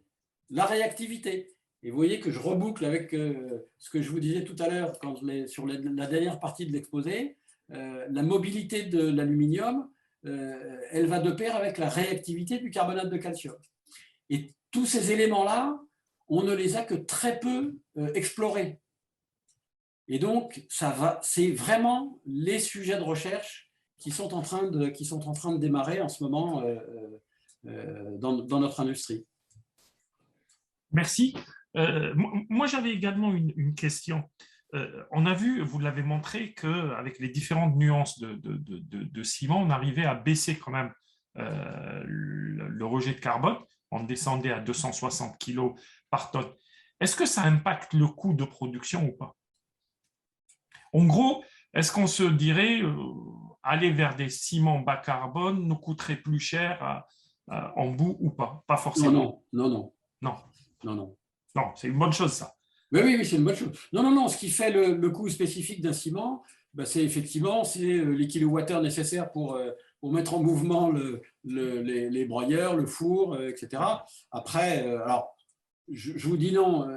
la réactivité. Et vous voyez que je reboucle avec ce que je vous disais tout à l'heure sur la dernière partie de l'exposé. La mobilité de l'aluminium, elle va de pair avec la réactivité du carbonate de calcium. Et tous ces éléments-là, on ne les a que très peu explorés. Et donc, c'est vraiment les sujets de recherche qui sont en train de démarrer en ce moment dans notre industrie. Merci. Moi, j'avais également une question. On a vu, vous l'avez montré, qu'avec les différentes nuances de ciment, on arrivait à baisser quand même le rejet de carbone. On descendait à 260 kg par tonne. Est-ce que ça impacte le coût de production ou pas? En gros, est-ce qu'on se dirait aller vers des ciments bas carbone nous coûterait plus cher en bout ou pas? Pas forcément. Non. Non, c'est une bonne chose, ça. Mais oui, c'est une bonne chose. Non. Ce qui fait le coût spécifique d'un ciment, c'est effectivement les kilowattheures nécessaires pour mettre en mouvement les broyeurs, le four, etc. Après, alors, je vous dis non,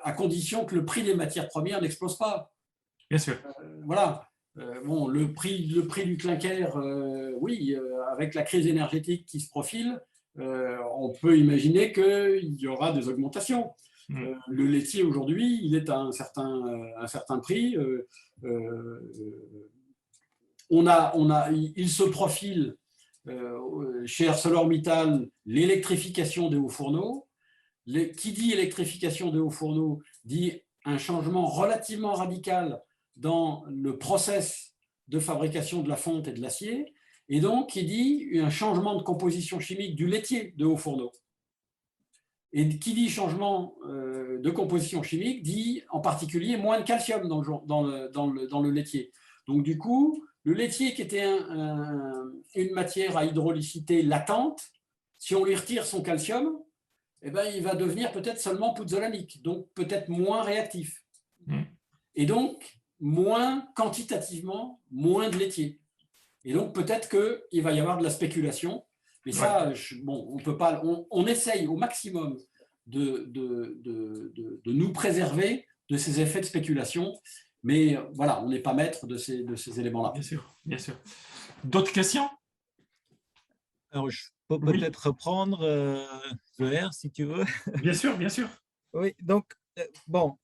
à condition que le prix des matières premières n'explose pas. Bien sûr. Voilà. Bon, le prix du clinker, oui, avec la crise énergétique qui se profile, on peut imaginer qu'il y aura des augmentations. Le laitier aujourd'hui, il est à un certain prix. Il se profile chez ArcelorMittal l'électrification des hauts fourneaux. Qui dit électrification des hauts fourneaux dit un changement relativement radical dans le process de fabrication de la fonte et de l'acier, et donc qui dit un changement de composition chimique du laitier de hauts fourneaux. Et qui dit changement de composition chimique dit en particulier moins de calcium dans le laitier. Donc du coup, le laitier qui était une matière à hydrolycité latente, si on lui retire son calcium, eh ben, il va devenir peut-être seulement pouzzolanique, donc peut-être moins réactif. Et donc, quantitativement, moins de laitier. Et donc, peut-être qu'il va y avoir de la spéculation. Mais ça, on peut pas. On essaye au maximum de nous préserver de ces effets de spéculation. Mais voilà, on n'est pas maître de ces éléments-là. Bien sûr, bien sûr. D'autres questions? Alors, je peux Oui. peut-être reprendre, Zoher, si tu veux. Bien sûr, bien sûr. Oui, donc, bon,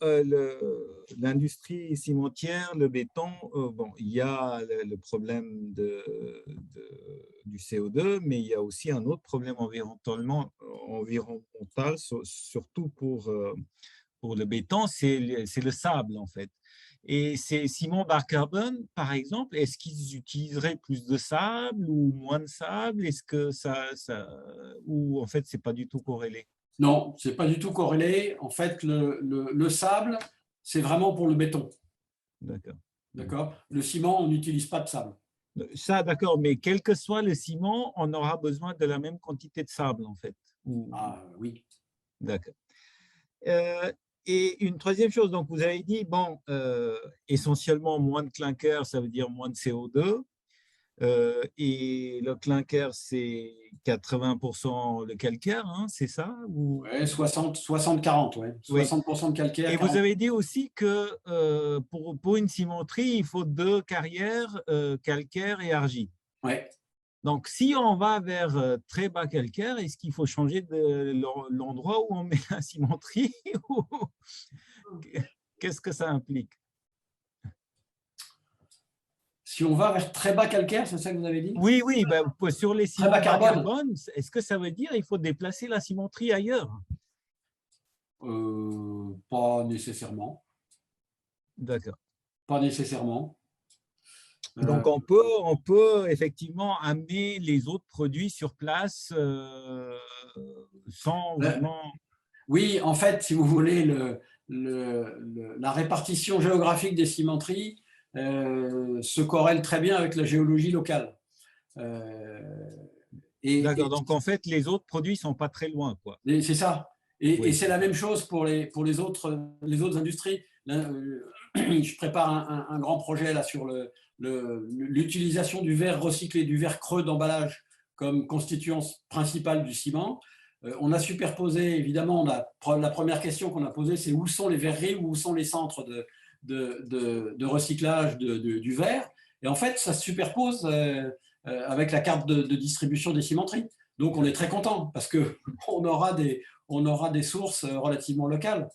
l'industrie cimentière, le béton, bon, il y a le problème du CO2, mais il y a aussi un autre problème environnemental, surtout pour le béton, c'est le sable, en fait. Et ces ciments bas carbone, par exemple, est-ce qu'ils utiliseraient plus de sable ou moins de sable? Est-ce que ou en fait, c'est pas du tout corrélé? Non, ce n'est pas du tout corrélé. En fait, le sable, c'est vraiment pour le béton. D'accord. D'accord. Le ciment, on n'utilise pas de sable. Ça, d'accord, mais quel que soit le ciment, on aura besoin de la même quantité de sable, en fait. Ah oui. D'accord. Et une troisième chose, donc vous avez dit, bon, essentiellement moins de clinker, ça veut dire moins de CO2. Et le clinker, c'est 80% le calcaire, hein, c'est ça ou... Ouais, 60-40, ouais. 60% de calcaire. Et 40... vous avez dit aussi que pour une cimenterie, il faut 2 carrières, calcaire et argile. Ouais. Donc, si on va vers très bas calcaire, est-ce qu'il faut changer l'endroit où on met la cimenterie? Qu'est-ce que ça implique? Si on va vers très bas calcaire, c'est ça que vous avez dit? Oui, oui, ben, sur les ciments bas bas carbone. carbone, est-ce que ça veut dire qu'il faut déplacer la cimenterie ailleurs? Pas nécessairement. D'accord. Pas nécessairement. Donc, on peut effectivement amener les autres produits sur place sans vraiment… Oui, en fait, si vous voulez, la répartition géographique des cimenteries se corrèle très bien avec la géologie locale. D'accord, donc en fait, les autres produits ne sont pas très loin, quoi. C'est ça. Et, Oui. Et c'est la même chose pour les autres industries. Là, je prépare un grand projet là, sur l'utilisation du verre recyclé, du verre creux d'emballage comme constituant principal du ciment. On a superposé, évidemment, la première question qu'on a posée, c'est où sont les verreries, où sont les centres de recyclage du verre. Et en fait, ça se superpose avec la carte de distribution des cimenteries. Donc, on est très content parce qu'on aura des sources relativement locales.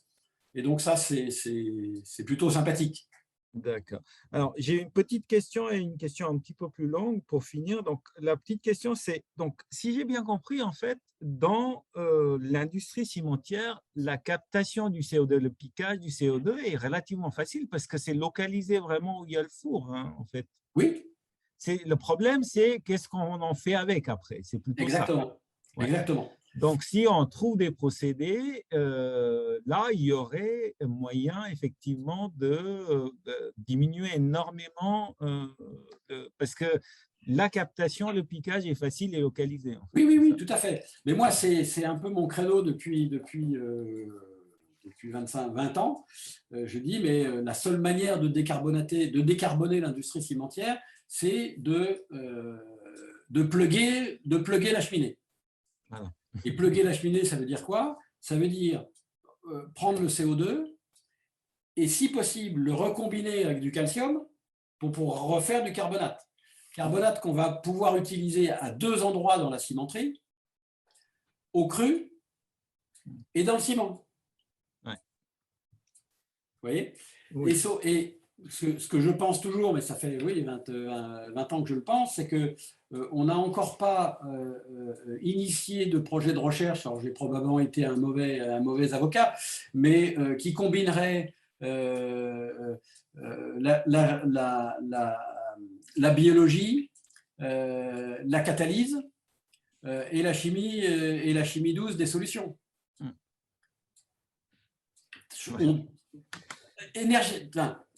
Et donc, ça, c'est plutôt sympathique. D'accord. Alors, j'ai une petite question et une question un petit peu plus longue pour finir. Donc, la petite question, c'est, donc, si j'ai bien compris, en fait, dans l'industrie cimentière, la captation du CO2, le piquage du CO2 est relativement facile parce que c'est localisé vraiment où il y a le four, hein, en fait. Oui. Le problème, c'est qu'est-ce qu'on en fait avec après. C'est plutôt exactement. ça. Ouais. Exactement. Donc, si on trouve des procédés, là, il y aurait moyen effectivement de diminuer énormément parce que la captation, le piquage est facile et localisé. En fait. Oui, tout à fait. Mais moi, c'est un peu mon credo depuis 20 ans. Je dis, mais la seule manière de décarboner l'industrie cimentière, c'est de plugger la cheminée. Voilà. Et plugger la cheminée, ça veut dire quoi? Ça veut dire prendre le CO2 et, si possible, le recombiner avec du calcium pour refaire du carbonate. Carbonate qu'on va pouvoir utiliser à 2 endroits dans la cimenterie, au cru et dans le ciment. Ouais. Vous voyez? Oui. Et ce que je pense toujours, mais ça fait 20 ans que je le pense, c'est qu'on n'a encore pas initié de projet de recherche, alors j'ai probablement été un mauvais avocat, mais qui combinerait la biologie, la catalyse et la chimie douce des solutions.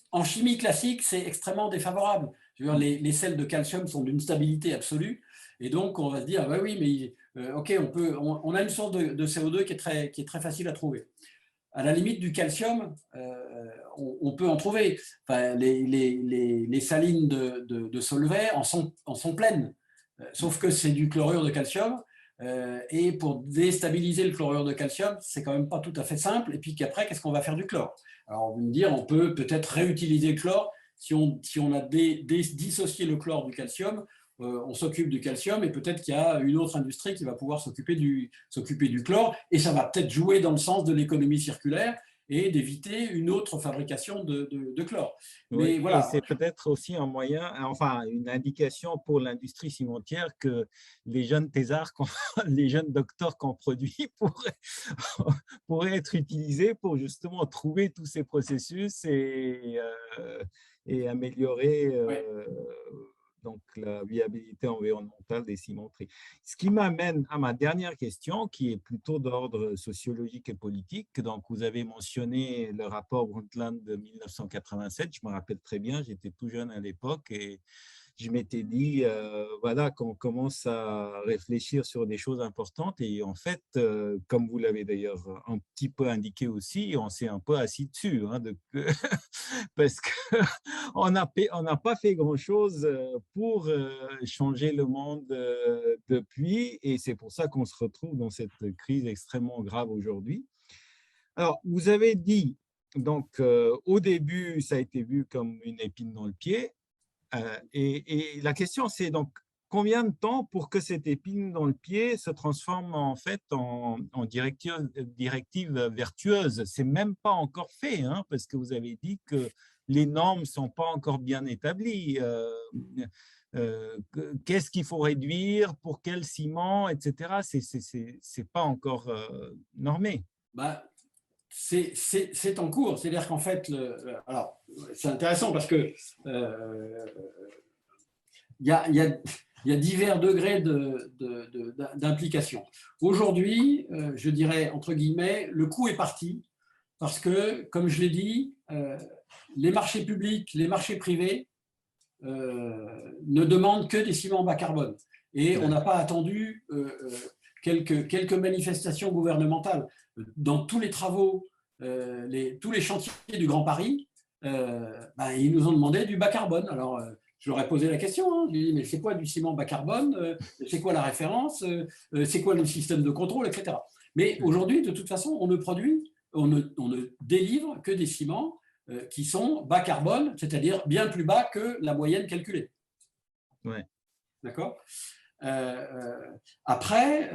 En chimie classique, c'est extrêmement défavorable. Je veux dire, les sels de calcium sont d'une stabilité absolue, et donc on va se dire, ah bah oui, mais ok, on a une source de CO2 qui est très facile à trouver. À la limite du calcium, on peut en trouver. Enfin, les salines de Solvay en sont pleines, sauf que c'est du chlorure de calcium. Et pour déstabiliser le chlorure de calcium, c'est quand même pas tout à fait simple. Et puis qu'après, qu'est-ce qu'on va faire du chlore? Alors, vous me dire, on peut peut-être réutiliser le chlore. Si on a dissocié le chlore du calcium, on s'occupe du calcium et peut-être qu'il y a une autre industrie qui va pouvoir s'occuper du chlore et ça va peut-être jouer dans le sens de l'économie circulaire et d'éviter une autre fabrication de chlore. Mais Oui, voilà. et c'est peut-être aussi un moyen, enfin une indication pour l'industrie cimentière que les jeunes thésards, les jeunes docteurs qu'on produit pourraient être utilisés pour justement trouver tous ces processus et améliorer donc la viabilité environnementale des cimenteries. Ce qui m'amène à ma dernière question, qui est plutôt d'ordre sociologique et politique. Donc, vous avez mentionné le rapport Brundtland de 1987. Je me rappelle très bien, j'étais tout jeune à l'époque et je m'étais dit, voilà, qu'on commence à réfléchir sur des choses importantes. Et en fait, comme vous l'avez d'ailleurs un petit peu indiqué aussi, on s'est un peu assis dessus, hein, parce qu'on n'a pas fait grand-chose pour changer le monde depuis. Et c'est pour ça qu'on se retrouve dans cette crise extrêmement grave aujourd'hui. Alors, vous avez dit, donc, au début, ça a été vu comme une épine dans le pied. Et la question, c'est donc combien de temps pour que cette épine dans le pied se transforme en fait en directive vertueuse? C'est même pas encore fait, hein, parce que vous avez dit que les normes sont pas encore bien établies. Qu'est-ce qu'il faut réduire, pour quel ciment, etc. C'est pas encore normé. Bah, c'est en cours. C'est-à-dire qu'en fait, alors, c'est intéressant parce que il y a divers degrés d'implication. Aujourd'hui, je dirais, entre guillemets, le coup est parti parce que, comme je l'ai dit, les marchés publics, les marchés privés ne demandent que des ciments bas carbone. Et on n'a pas attendu quelques manifestations gouvernementales. Dans tous les travaux, tous les chantiers du Grand Paris, ils nous ont demandé du bas carbone. Alors, je leur ai posé la question, hein. Je lui ai dit, mais c'est quoi du ciment bas carbone? C'est quoi la référence? C'est quoi le système de contrôle, etc. Mais aujourd'hui, de toute façon, on ne délivre que des ciments qui sont bas carbone, c'est-à-dire bien plus bas que la moyenne calculée. Ouais. D'accord. Après,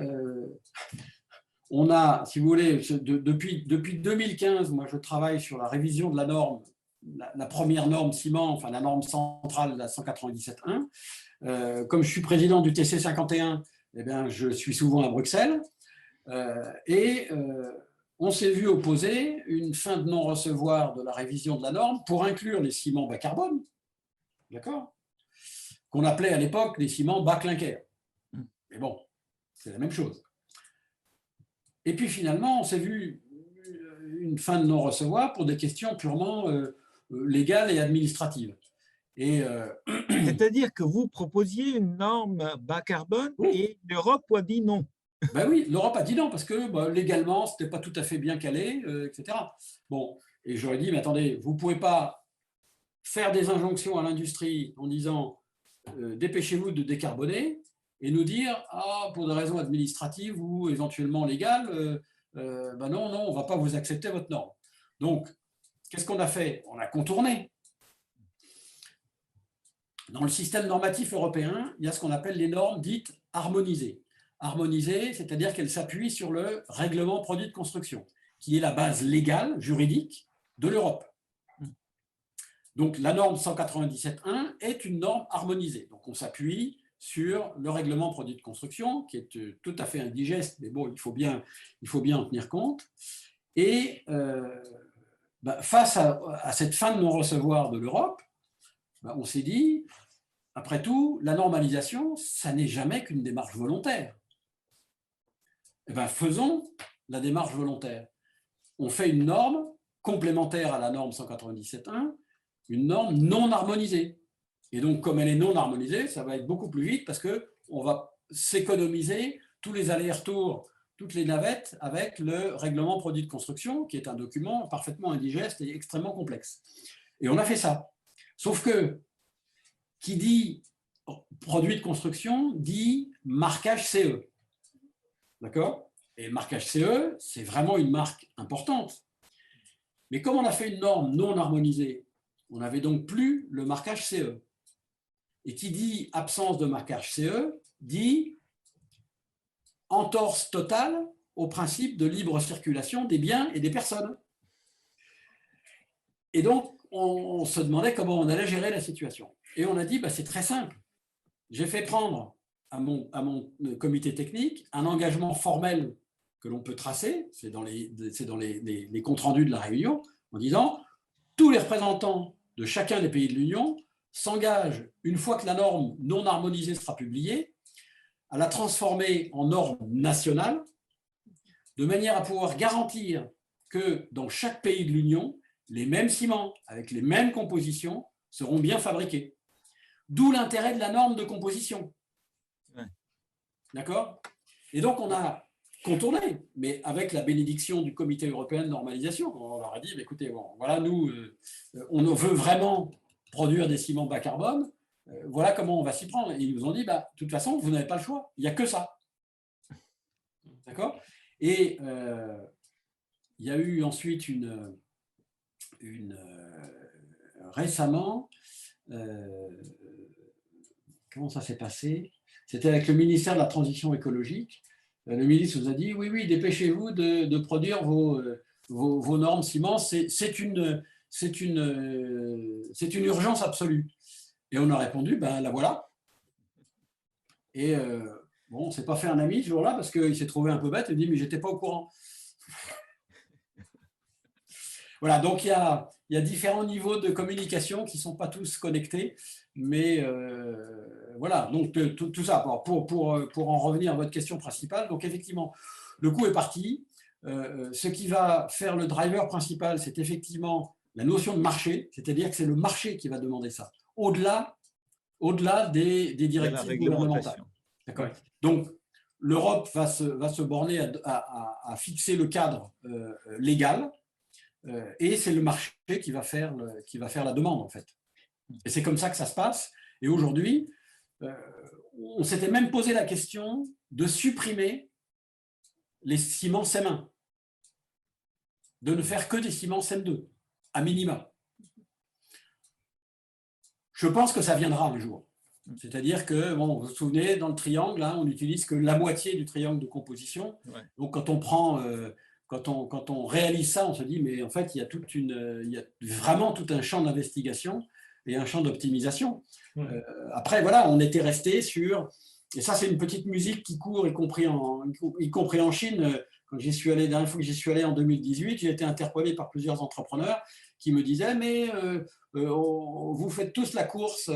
on a, si vous voulez, depuis 2015, moi je travaille sur la révision de la norme, la première norme ciment, enfin la norme centrale, la 197.1. Comme je suis président du TC 51, eh bien, je suis souvent à Bruxelles. On s'est vu opposer une fin de non-recevoir de la révision de la norme pour inclure les ciments bas carbone, d'accord, qu'on appelait à l'époque les ciments bas clinker. Mais bon, c'est la même chose. Et puis finalement, on s'est vu une fin de non-recevoir pour des questions purement légales et administratives. C'est-à-dire que vous proposiez une norme bas carbone, oui, et l'Europe a dit non. Ben oui, l'Europe a dit non parce que légalement, ce n'était pas tout à fait bien calé, etc. Bon, et j'aurais dit, mais attendez, vous ne pouvez pas faire des injonctions à l'industrie en disant dépêchez-vous de décarboner et nous dire, pour des raisons administratives ou éventuellement légales, non, on ne va pas vous accepter votre norme. Donc, qu'est-ce qu'on a fait? On a contourné. Dans le système normatif européen, il y a ce qu'on appelle les normes dites harmonisées. Harmonisées, c'est-à-dire qu'elles s'appuient sur le règlement produit de construction, qui est la base légale, juridique de l'Europe. Donc, la norme 197.1 est une norme harmonisée. Donc, on s'appuie sur le règlement produit de construction, qui est tout à fait indigeste, mais bon, il faut bien en tenir compte. Et face à cette fin de non-recevoir de l'Europe, on s'est dit, après tout, la normalisation, ça n'est jamais qu'une démarche volontaire. Faisons la démarche volontaire. On fait une norme complémentaire à la norme 197.1, une norme non harmonisée. Et donc, comme elle est non harmonisée, ça va être beaucoup plus vite parce qu'on va s'économiser tous les allers-retours, toutes les navettes avec le règlement produit de construction, qui est un document parfaitement indigeste et extrêmement complexe. Et on a fait ça. Sauf que, qui dit produit de construction, dit marquage CE. D'accord? Et le marquage CE, c'est vraiment une marque importante. Mais comme on a fait une norme non harmonisée, on n'avait donc plus le marquage CE. Et qui dit absence de marquage CE, dit entorse totale au principe de libre circulation des biens et des personnes. Et donc, on se demandait comment on allait gérer la situation. Et on a dit, bah, c'est très simple. J'ai fait prendre à mon comité technique un engagement formel que l'on peut tracer, c'est dans les comptes rendus de la réunion, en disant, tous les représentants de chacun des pays de l'Union s'engagent, une fois que la norme non harmonisée sera publiée, à la transformer en norme nationale, de manière à pouvoir garantir que dans chaque pays de l'Union, les mêmes ciments, avec les mêmes compositions, seront bien fabriqués. D'où l'intérêt de la norme de composition. Ouais. D'accord? Et donc, on a contourné, mais avec la bénédiction du Comité européen de normalisation. On leur a dit, écoutez, bon, voilà, nous, on veut vraiment produire des ciments bas carbone, voilà comment on va s'y prendre. Et ils nous ont dit, bah, de toute façon, vous n'avez pas le choix, il n'y a que ça. D'accord? Et il y a eu ensuite récemment, comment ça s'est passé? C'était avec le ministère de la Transition écologique. Le ministre nous a dit, oui, oui, dépêchez-vous de produire vos normes ciment, c'est une urgence absolue. Et on a répondu, ben la voilà. Et bon, on ne s'est pas fait un ami ce jour-là parce qu'il s'est trouvé un peu bête, il dit, mais je n'étais pas au courant. Voilà, donc il y a différents niveaux de communication qui ne sont pas tous connectés, mais voilà, donc tout ça, pour en revenir à votre question principale, donc effectivement, le coup est parti. Ce qui va faire le driver principal, c'est effectivement la notion de marché, c'est-à-dire que c'est le marché qui va demander ça, au-delà des directives gouvernementales. D'accord. Donc, l'Europe va se borner à fixer le cadre légal, et c'est le marché qui va faire la demande, en fait. Et c'est comme ça que ça se passe. Et aujourd'hui, on s'était même posé la question de supprimer les ciments CEM1, de ne faire que des ciments CEM2, à minima. Je pense que ça viendra un jour. C'est-à-dire que, bon, vous vous souvenez, dans le triangle, hein, on n'utilise que la moitié du triangle de composition. Ouais. Donc, quand on prend... Quand on réalise ça, on se dit, mais en fait, il y a vraiment tout un champ d'investigation et un champ d'optimisation. Après, voilà, on était resté sur... Et ça, c'est une petite musique qui court, y compris en Chine. Quand j'y suis allé, la dernière fois que j'y suis allé en 2018, j'ai été interpellé par plusieurs entrepreneurs qui me disaient, mais vous faites tous la course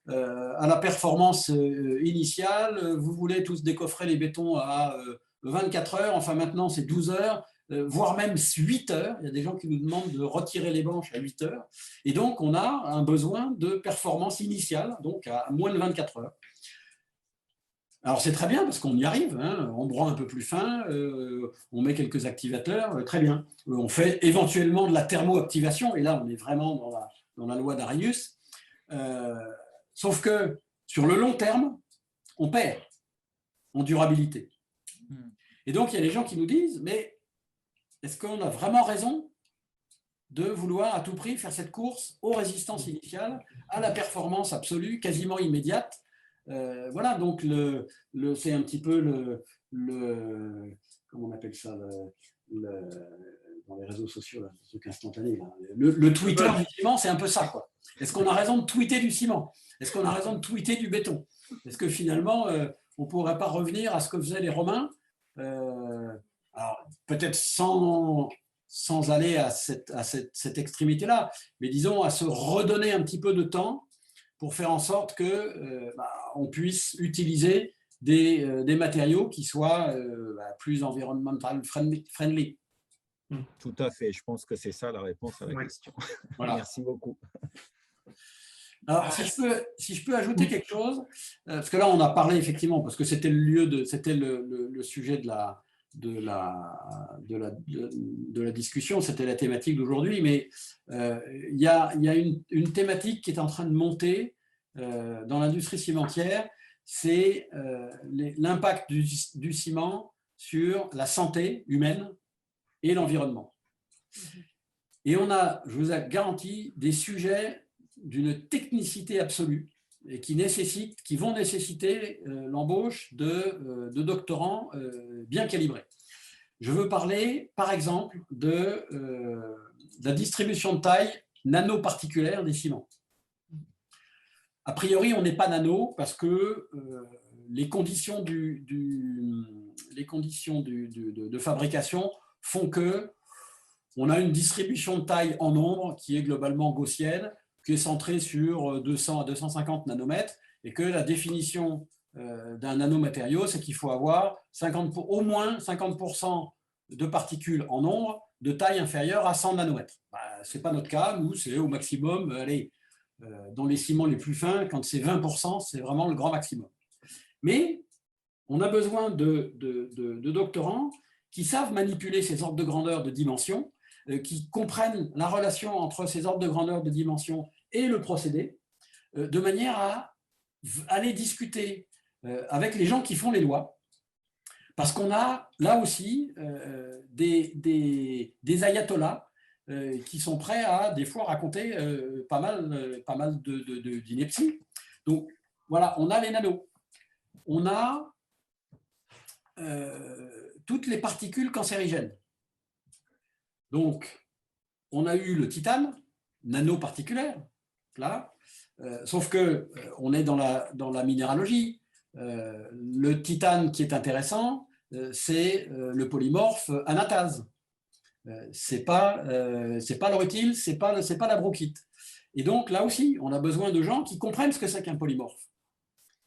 à la performance initiale, vous voulez tous décoffrer les bétons à 24 heures, enfin maintenant c'est 12 heures, voire même 8 heures. Il y a des gens qui nous demandent de retirer les branches à 8 heures. Et donc, on a un besoin de performance initiale, donc à moins de 24 heures. Alors, c'est très bien parce qu'on y arrive. Hein. On broie un peu plus fin, on met quelques activateurs, très bien. On fait éventuellement de la thermoactivation, et là, on est vraiment dans la loi d'Arrhenius. Sauf que, sur le long terme, on perd en durabilité. Et donc, il y a des gens qui nous disent, mais est-ce qu'on a vraiment raison de vouloir à tout prix faire cette course aux résistances initiales, à la performance absolue, quasiment immédiate? Voilà, donc c'est un petit peu comment on appelle ça, dans les réseaux sociaux, là, ce truc instantané, là. Le Twitter du ciment, c'est un peu ça, quoi. Est-ce qu'on a raison de tweeter du ciment? Est-ce qu'on a raison de tweeter du béton? Est-ce que finalement, on ne pourrait pas revenir à ce que faisaient les Romains? Alors, peut-être sans aller à cette extrémité-là, mais disons à se redonner un petit peu de temps pour faire en sorte qu'on puisse utiliser des matériaux qui soient plus environnemental friendly. Tout à fait, je pense que c'est ça la réponse à la question. Voilà. Merci beaucoup. Alors, si je peux ajouter quelque chose, parce que là, on a parlé effectivement, parce que c'était le sujet de la discussion, c'était la thématique d'aujourd'hui, mais il y a une thématique qui est en train de monter dans l'industrie cimentière, c'est l'impact du ciment sur la santé humaine et l'environnement. Et on a, je vous garantis, des sujets d'une technicité absolue et qui vont nécessiter l'embauche de doctorants bien calibrés. Je veux parler, par exemple, de la distribution de taille nanoparticulaire des ciments. A priori, on n'est pas nano parce que les conditions de fabrication font que on a une distribution de taille en nombre qui est globalement gaussienne, qui est centrée sur 200 à 250 nanomètres, et que la définition d'un nanomatériau, c'est qu'il faut avoir au moins 50% de particules en nombre de taille inférieure à 100 nanomètres. Ce n'est pas notre cas, nous, c'est au maximum, allez, dans les ciments les plus fins, quand c'est 20%, c'est vraiment le grand maximum. Mais on a besoin de doctorants qui savent manipuler ces ordres de grandeur de dimension, qui comprennent la relation entre ces ordres de grandeur de dimension et le procédé, de manière à aller discuter avec les gens qui font les lois, parce qu'on a là aussi des ayatollahs qui sont prêts à des fois raconter pas mal d'inepties. Donc voilà, on a les nanos, on a toutes les particules cancérigènes. Donc, on a eu le titane, nanoparticulaire, là, sauf qu'on est dans la minéralogie. Le titane qui est intéressant, c'est le polymorphe anatase. C'est pas le rutile, c'est pas la bronchite. Et donc, là aussi, on a besoin de gens qui comprennent ce que c'est qu'un polymorphe.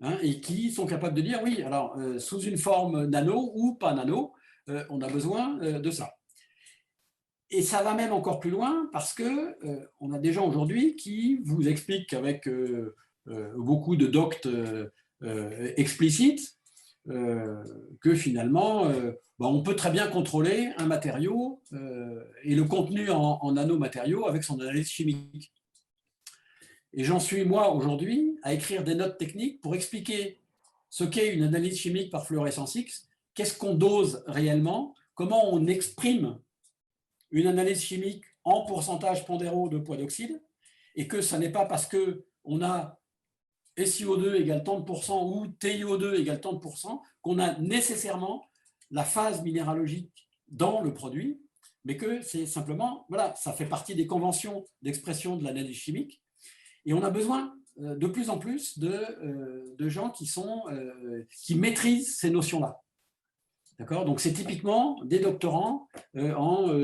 Hein, et qui sont capables de dire, oui, alors, sous une forme nano ou pas nano, on a besoin de ça. Et ça va même encore plus loin parce qu'on a des gens aujourd'hui qui vous expliquent avec beaucoup de doctes explicites que finalement, on peut très bien contrôler un matériau et le contenu en nanomatériaux avec son analyse chimique. Et j'en suis, moi, aujourd'hui, à écrire des notes techniques pour expliquer ce qu'est une analyse chimique par fluorescence X, qu'est-ce qu'on dose réellement, comment on exprime une analyse chimique en pourcentage pondéraux de poids d'oxyde, et que ce n'est pas parce qu'on a SiO2 égale tant de pourcents ou TiO2 égale tant de pourcents qu'on a nécessairement la phase minéralogique dans le produit, mais que c'est simplement, voilà, ça fait partie des conventions d'expression de l'analyse chimique, et on a besoin de plus en plus de gens qui maîtrisent ces notions-là. D'accord ? Donc, c'est typiquement des doctorants en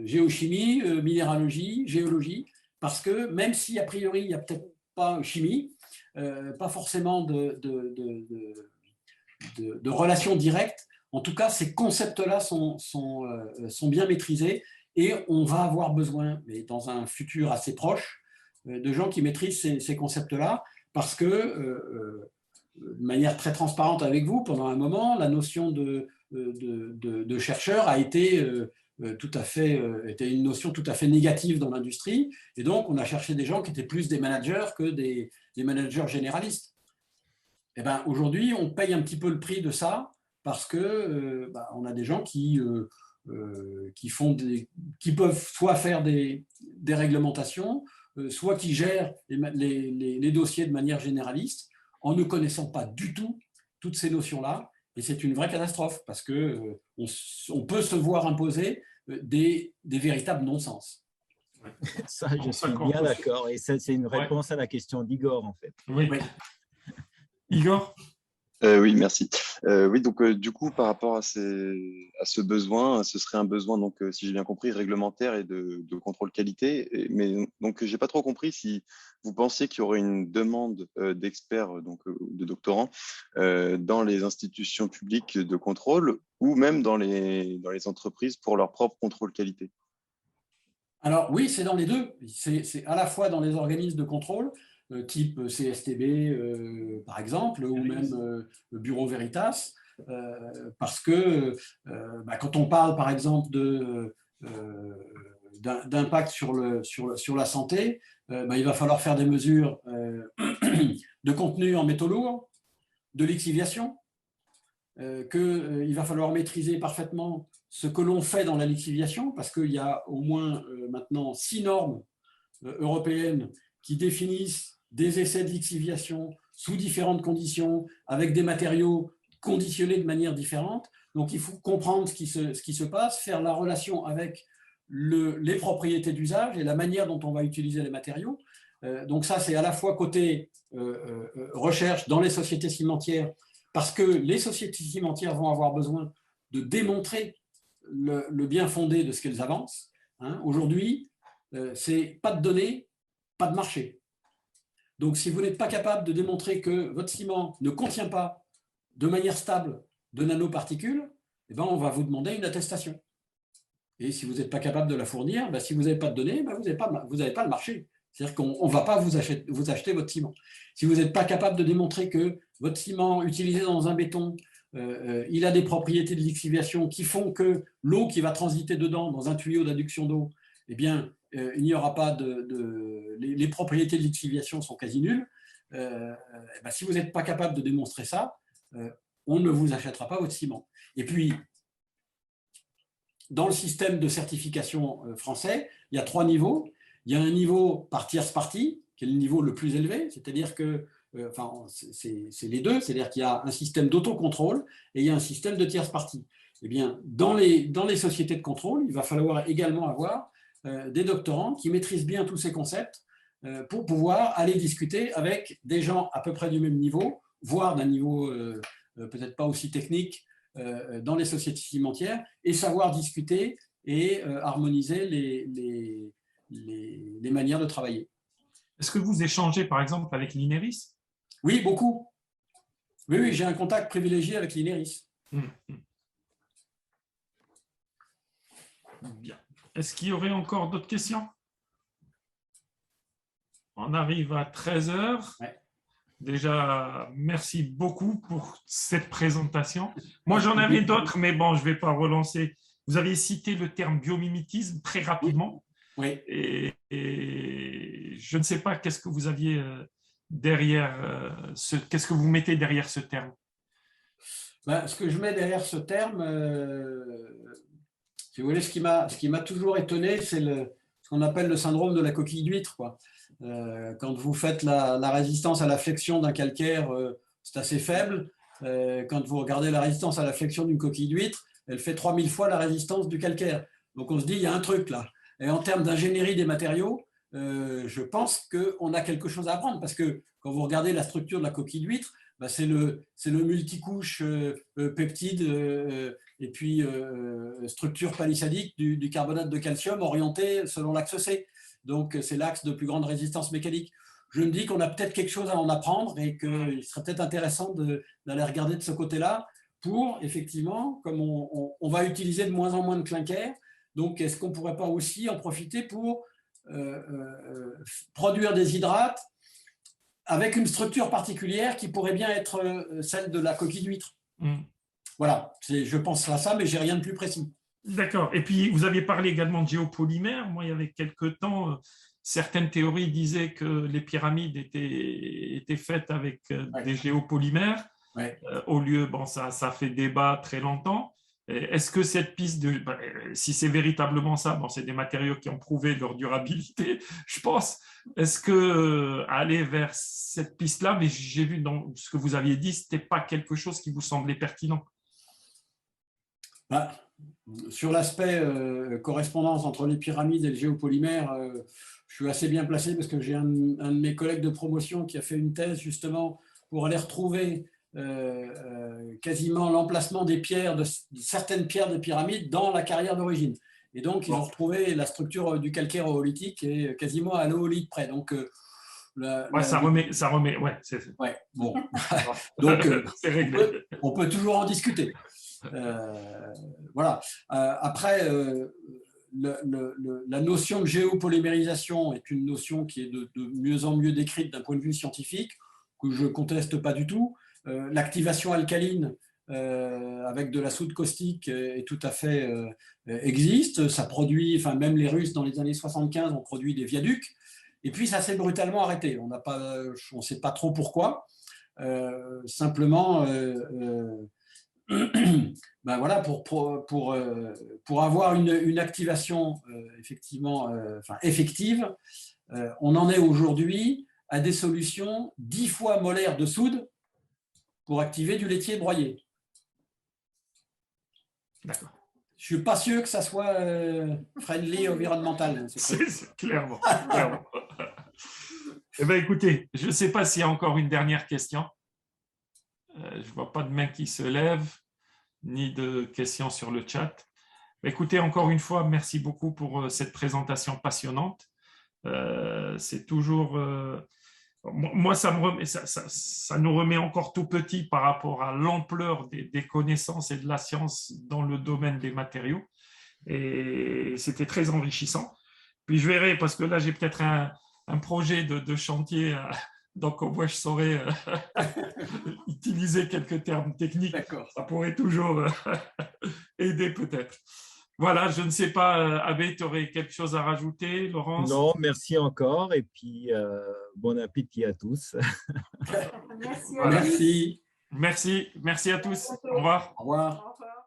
géochimie, minéralogie, géologie, parce que même si, a priori, il n'y a peut-être pas chimie, pas forcément de relation directe, en tout cas, ces concepts-là sont bien maîtrisés et on va avoir besoin, mais dans un futur assez proche, de gens qui maîtrisent ces concepts-là, parce que de manière très transparente avec vous, pendant un moment, la notion de chercheur a été était une notion tout à fait négative dans l'industrie, et donc on a cherché des gens qui étaient plus des managers que des managers généralistes. Et ben, aujourd'hui, on paye un petit peu le prix de ça, parce que on a des gens qui peuvent soit faire des réglementations, soit qui gèrent les dossiers de manière généraliste, en ne connaissant pas du tout toutes ces notions-là. Et c'est une vraie catastrophe, parce qu'on peut se voir imposer des véritables non-sens. Ça, je suis bien d'accord. Et ça, c'est une réponse à la question d'Igor, en fait. Oui. Igor ? Oui, merci. Oui, donc du coup, par rapport à ce besoin, ce serait un besoin, donc, si j'ai bien compris, réglementaire et de contrôle qualité. Mais donc, j'ai pas trop compris si vous pensiez qu'il y aurait une demande d'experts, donc de doctorants, dans les institutions publiques de contrôle ou même dans les entreprises pour leur propre contrôle qualité. Alors oui, c'est dans les deux. C'est à la fois dans les organismes de contrôle, type CSTB par exemple, ou même Bureau Veritas, parce que quand on parle par exemple d'impact sur la santé, il va falloir faire des mesures de contenu en métaux lourds, de lixiviation, qu'il va falloir maîtriser parfaitement ce que l'on fait dans la lixiviation, parce qu'il y a au moins maintenant 6 normes européennes qui définissent des essais de lixiviation sous différentes conditions, avec des matériaux conditionnés de manière différente. Donc, il faut comprendre ce qui se passe, faire la relation avec les propriétés d'usage et la manière dont on va utiliser les matériaux. Donc ça, c'est à la fois côté recherche dans les sociétés cimentières, parce que les sociétés cimentières vont avoir besoin de démontrer le bien fondé de ce qu'elles avancent. Aujourd'hui, c'est pas de données, pas de marché. Donc, si vous n'êtes pas capable de démontrer que votre ciment ne contient pas de manière stable de nanoparticules, eh ben, on va vous demander une attestation. Et si vous n'êtes pas capable de la fournir, ben, si vous n'avez pas de données, ben, vous n'avez pas le marché. C'est-à-dire qu'on ne va pas vous acheter votre ciment. Si vous n'êtes pas capable de démontrer que votre ciment utilisé dans un béton, il a des propriétés de lixiviation qui font que l'eau qui va transiter dedans, dans un tuyau d'adduction d'eau, eh bien, il n'y aura pas les propriétés de lixiviation sont quasi nulles. Ben, si vous n'êtes pas capable de démontrer ça, on ne vous achètera pas votre ciment. Et puis, dans le système de certification français, il y a 3 niveaux. Il y a un niveau par tierce partie, qui est le niveau le plus élevé, c'est-à-dire que, c'est les deux, c'est-à-dire qu'il y a un système d'autocontrôle et il y a un système de tierce partie. Eh bien, dans les sociétés de contrôle, il va falloir également avoir des doctorants qui maîtrisent bien tous ces concepts pour pouvoir aller discuter avec des gens à peu près du même niveau, voire d'un niveau peut-être pas aussi technique dans les sociétés cimentières, et savoir discuter et harmoniser les manières de travailler. Est-ce que vous échangez par exemple avec l'INERIS? Oui, beaucoup. Oui, j'ai un contact privilégié avec l'INERIS. Bien. Est-ce qu'il y aurait encore d'autres questions? On arrive à 13 heures. Ouais. Déjà, merci beaucoup pour cette présentation. Moi, j'en avais d'autres, mais bon, je ne vais pas relancer. Vous avez cité le terme biomimétisme très rapidement. Oui. Et je ne sais pas qu'est-ce que vous aviez derrière qu'est-ce que vous mettez derrière ce terme? Ben, ce que je mets derrière ce terme, si vous voulez, ce qui m'a toujours étonné, c'est ce qu'on appelle le syndrome de la coquille d'huître, quoi. Quand vous faites la résistance à la flexion d'un calcaire, c'est assez faible. Quand vous regardez la résistance à la flexion d'une coquille d'huître, elle fait 3000 fois la résistance du calcaire. Donc on se dit, il y a un truc là. Et en termes d'ingénierie des matériaux, je pense qu'on a quelque chose à apprendre, parce que quand vous regardez la structure de la coquille d'huître, bah, c'est le multicouche peptide et puis structure palissadique du carbonate de calcium orienté selon l'axe C. Donc, c'est l'axe de plus grande résistance mécanique. Je me dis qu'on a peut-être quelque chose à en apprendre et qu'il serait peut-être intéressant d'aller regarder de ce côté-là pour, effectivement, comme on va utiliser de moins en moins de clinker, donc est-ce qu'on ne pourrait pas aussi en profiter pour produire des hydrates avec une structure particulière qui pourrait bien être celle de la coquille d'huître. Voilà, je pense à ça, mais je n'ai rien de plus précis. D'accord. Et puis, vous aviez parlé également de géopolymères. Moi, il y avait quelques temps, certaines théories disaient que les pyramides étaient faites avec des géopolymères. Ouais. Au lieu, bon, ça fait débat très longtemps. Est-ce que cette piste, si c'est véritablement ça, bon, c'est des matériaux qui ont prouvé leur durabilité, je pense. Est-ce que aller vers cette piste-là, mais j'ai vu dans ce que vous aviez dit, ce n'était pas quelque chose qui vous semblait pertinent? Sur l'aspect correspondance entre les pyramides et le géopolymère, je suis assez bien placé parce que j'ai un de mes collègues de promotion qui a fait une thèse justement pour aller retrouver quasiment l'emplacement des pierres, de certaines pierres de pyramides dans la carrière d'origine. Et donc, ils ont retrouvé la structure du calcaire oolithique et quasiment à l'oolite près. Donc, ça remet. Ouais, bon. Donc, on peut toujours en discuter. Voilà. Après, la notion de géopolymérisation est une notion qui est de mieux en mieux décrite d'un point de vue scientifique, que je ne conteste pas du tout. L'activation alcaline avec de la soude caustique est tout à fait existe. Ça produit, enfin même les Russes dans les années 75 ont produit des viaducs. Et puis ça s'est brutalement arrêté. On ne sait pas trop pourquoi. Simplement, ben voilà, pour avoir une activation effectivement, effective, on en est aujourd'hui à des solutions 10 fois molaires de soude pour activer du laitier broyé. D'accord. Je ne suis pas sûr que ça soit friendly environnemental. C'est clairement. Clairement. Eh bien, écoutez, je ne sais pas s'il y a encore une dernière question. Je ne vois pas de main qui se lève, ni de questions sur le chat. Écoutez, encore une fois, merci beaucoup pour cette présentation passionnante. C'est toujours... moi, ça nous remet encore tout petit par rapport à l'ampleur des connaissances et de la science dans le domaine des matériaux. Et c'était très enrichissant. Puis je verrai, parce que là, j'ai peut-être un projet de chantier, donc au moins je saurais utiliser quelques termes techniques. Ça pourrait toujours aider peut-être. Voilà, je ne sais pas, Abbé, tu aurais quelque chose à rajouter, Laurence? Non, merci encore et puis bon appétit à tous. Merci. Merci. Merci à tous. Au revoir. Au revoir. Au revoir.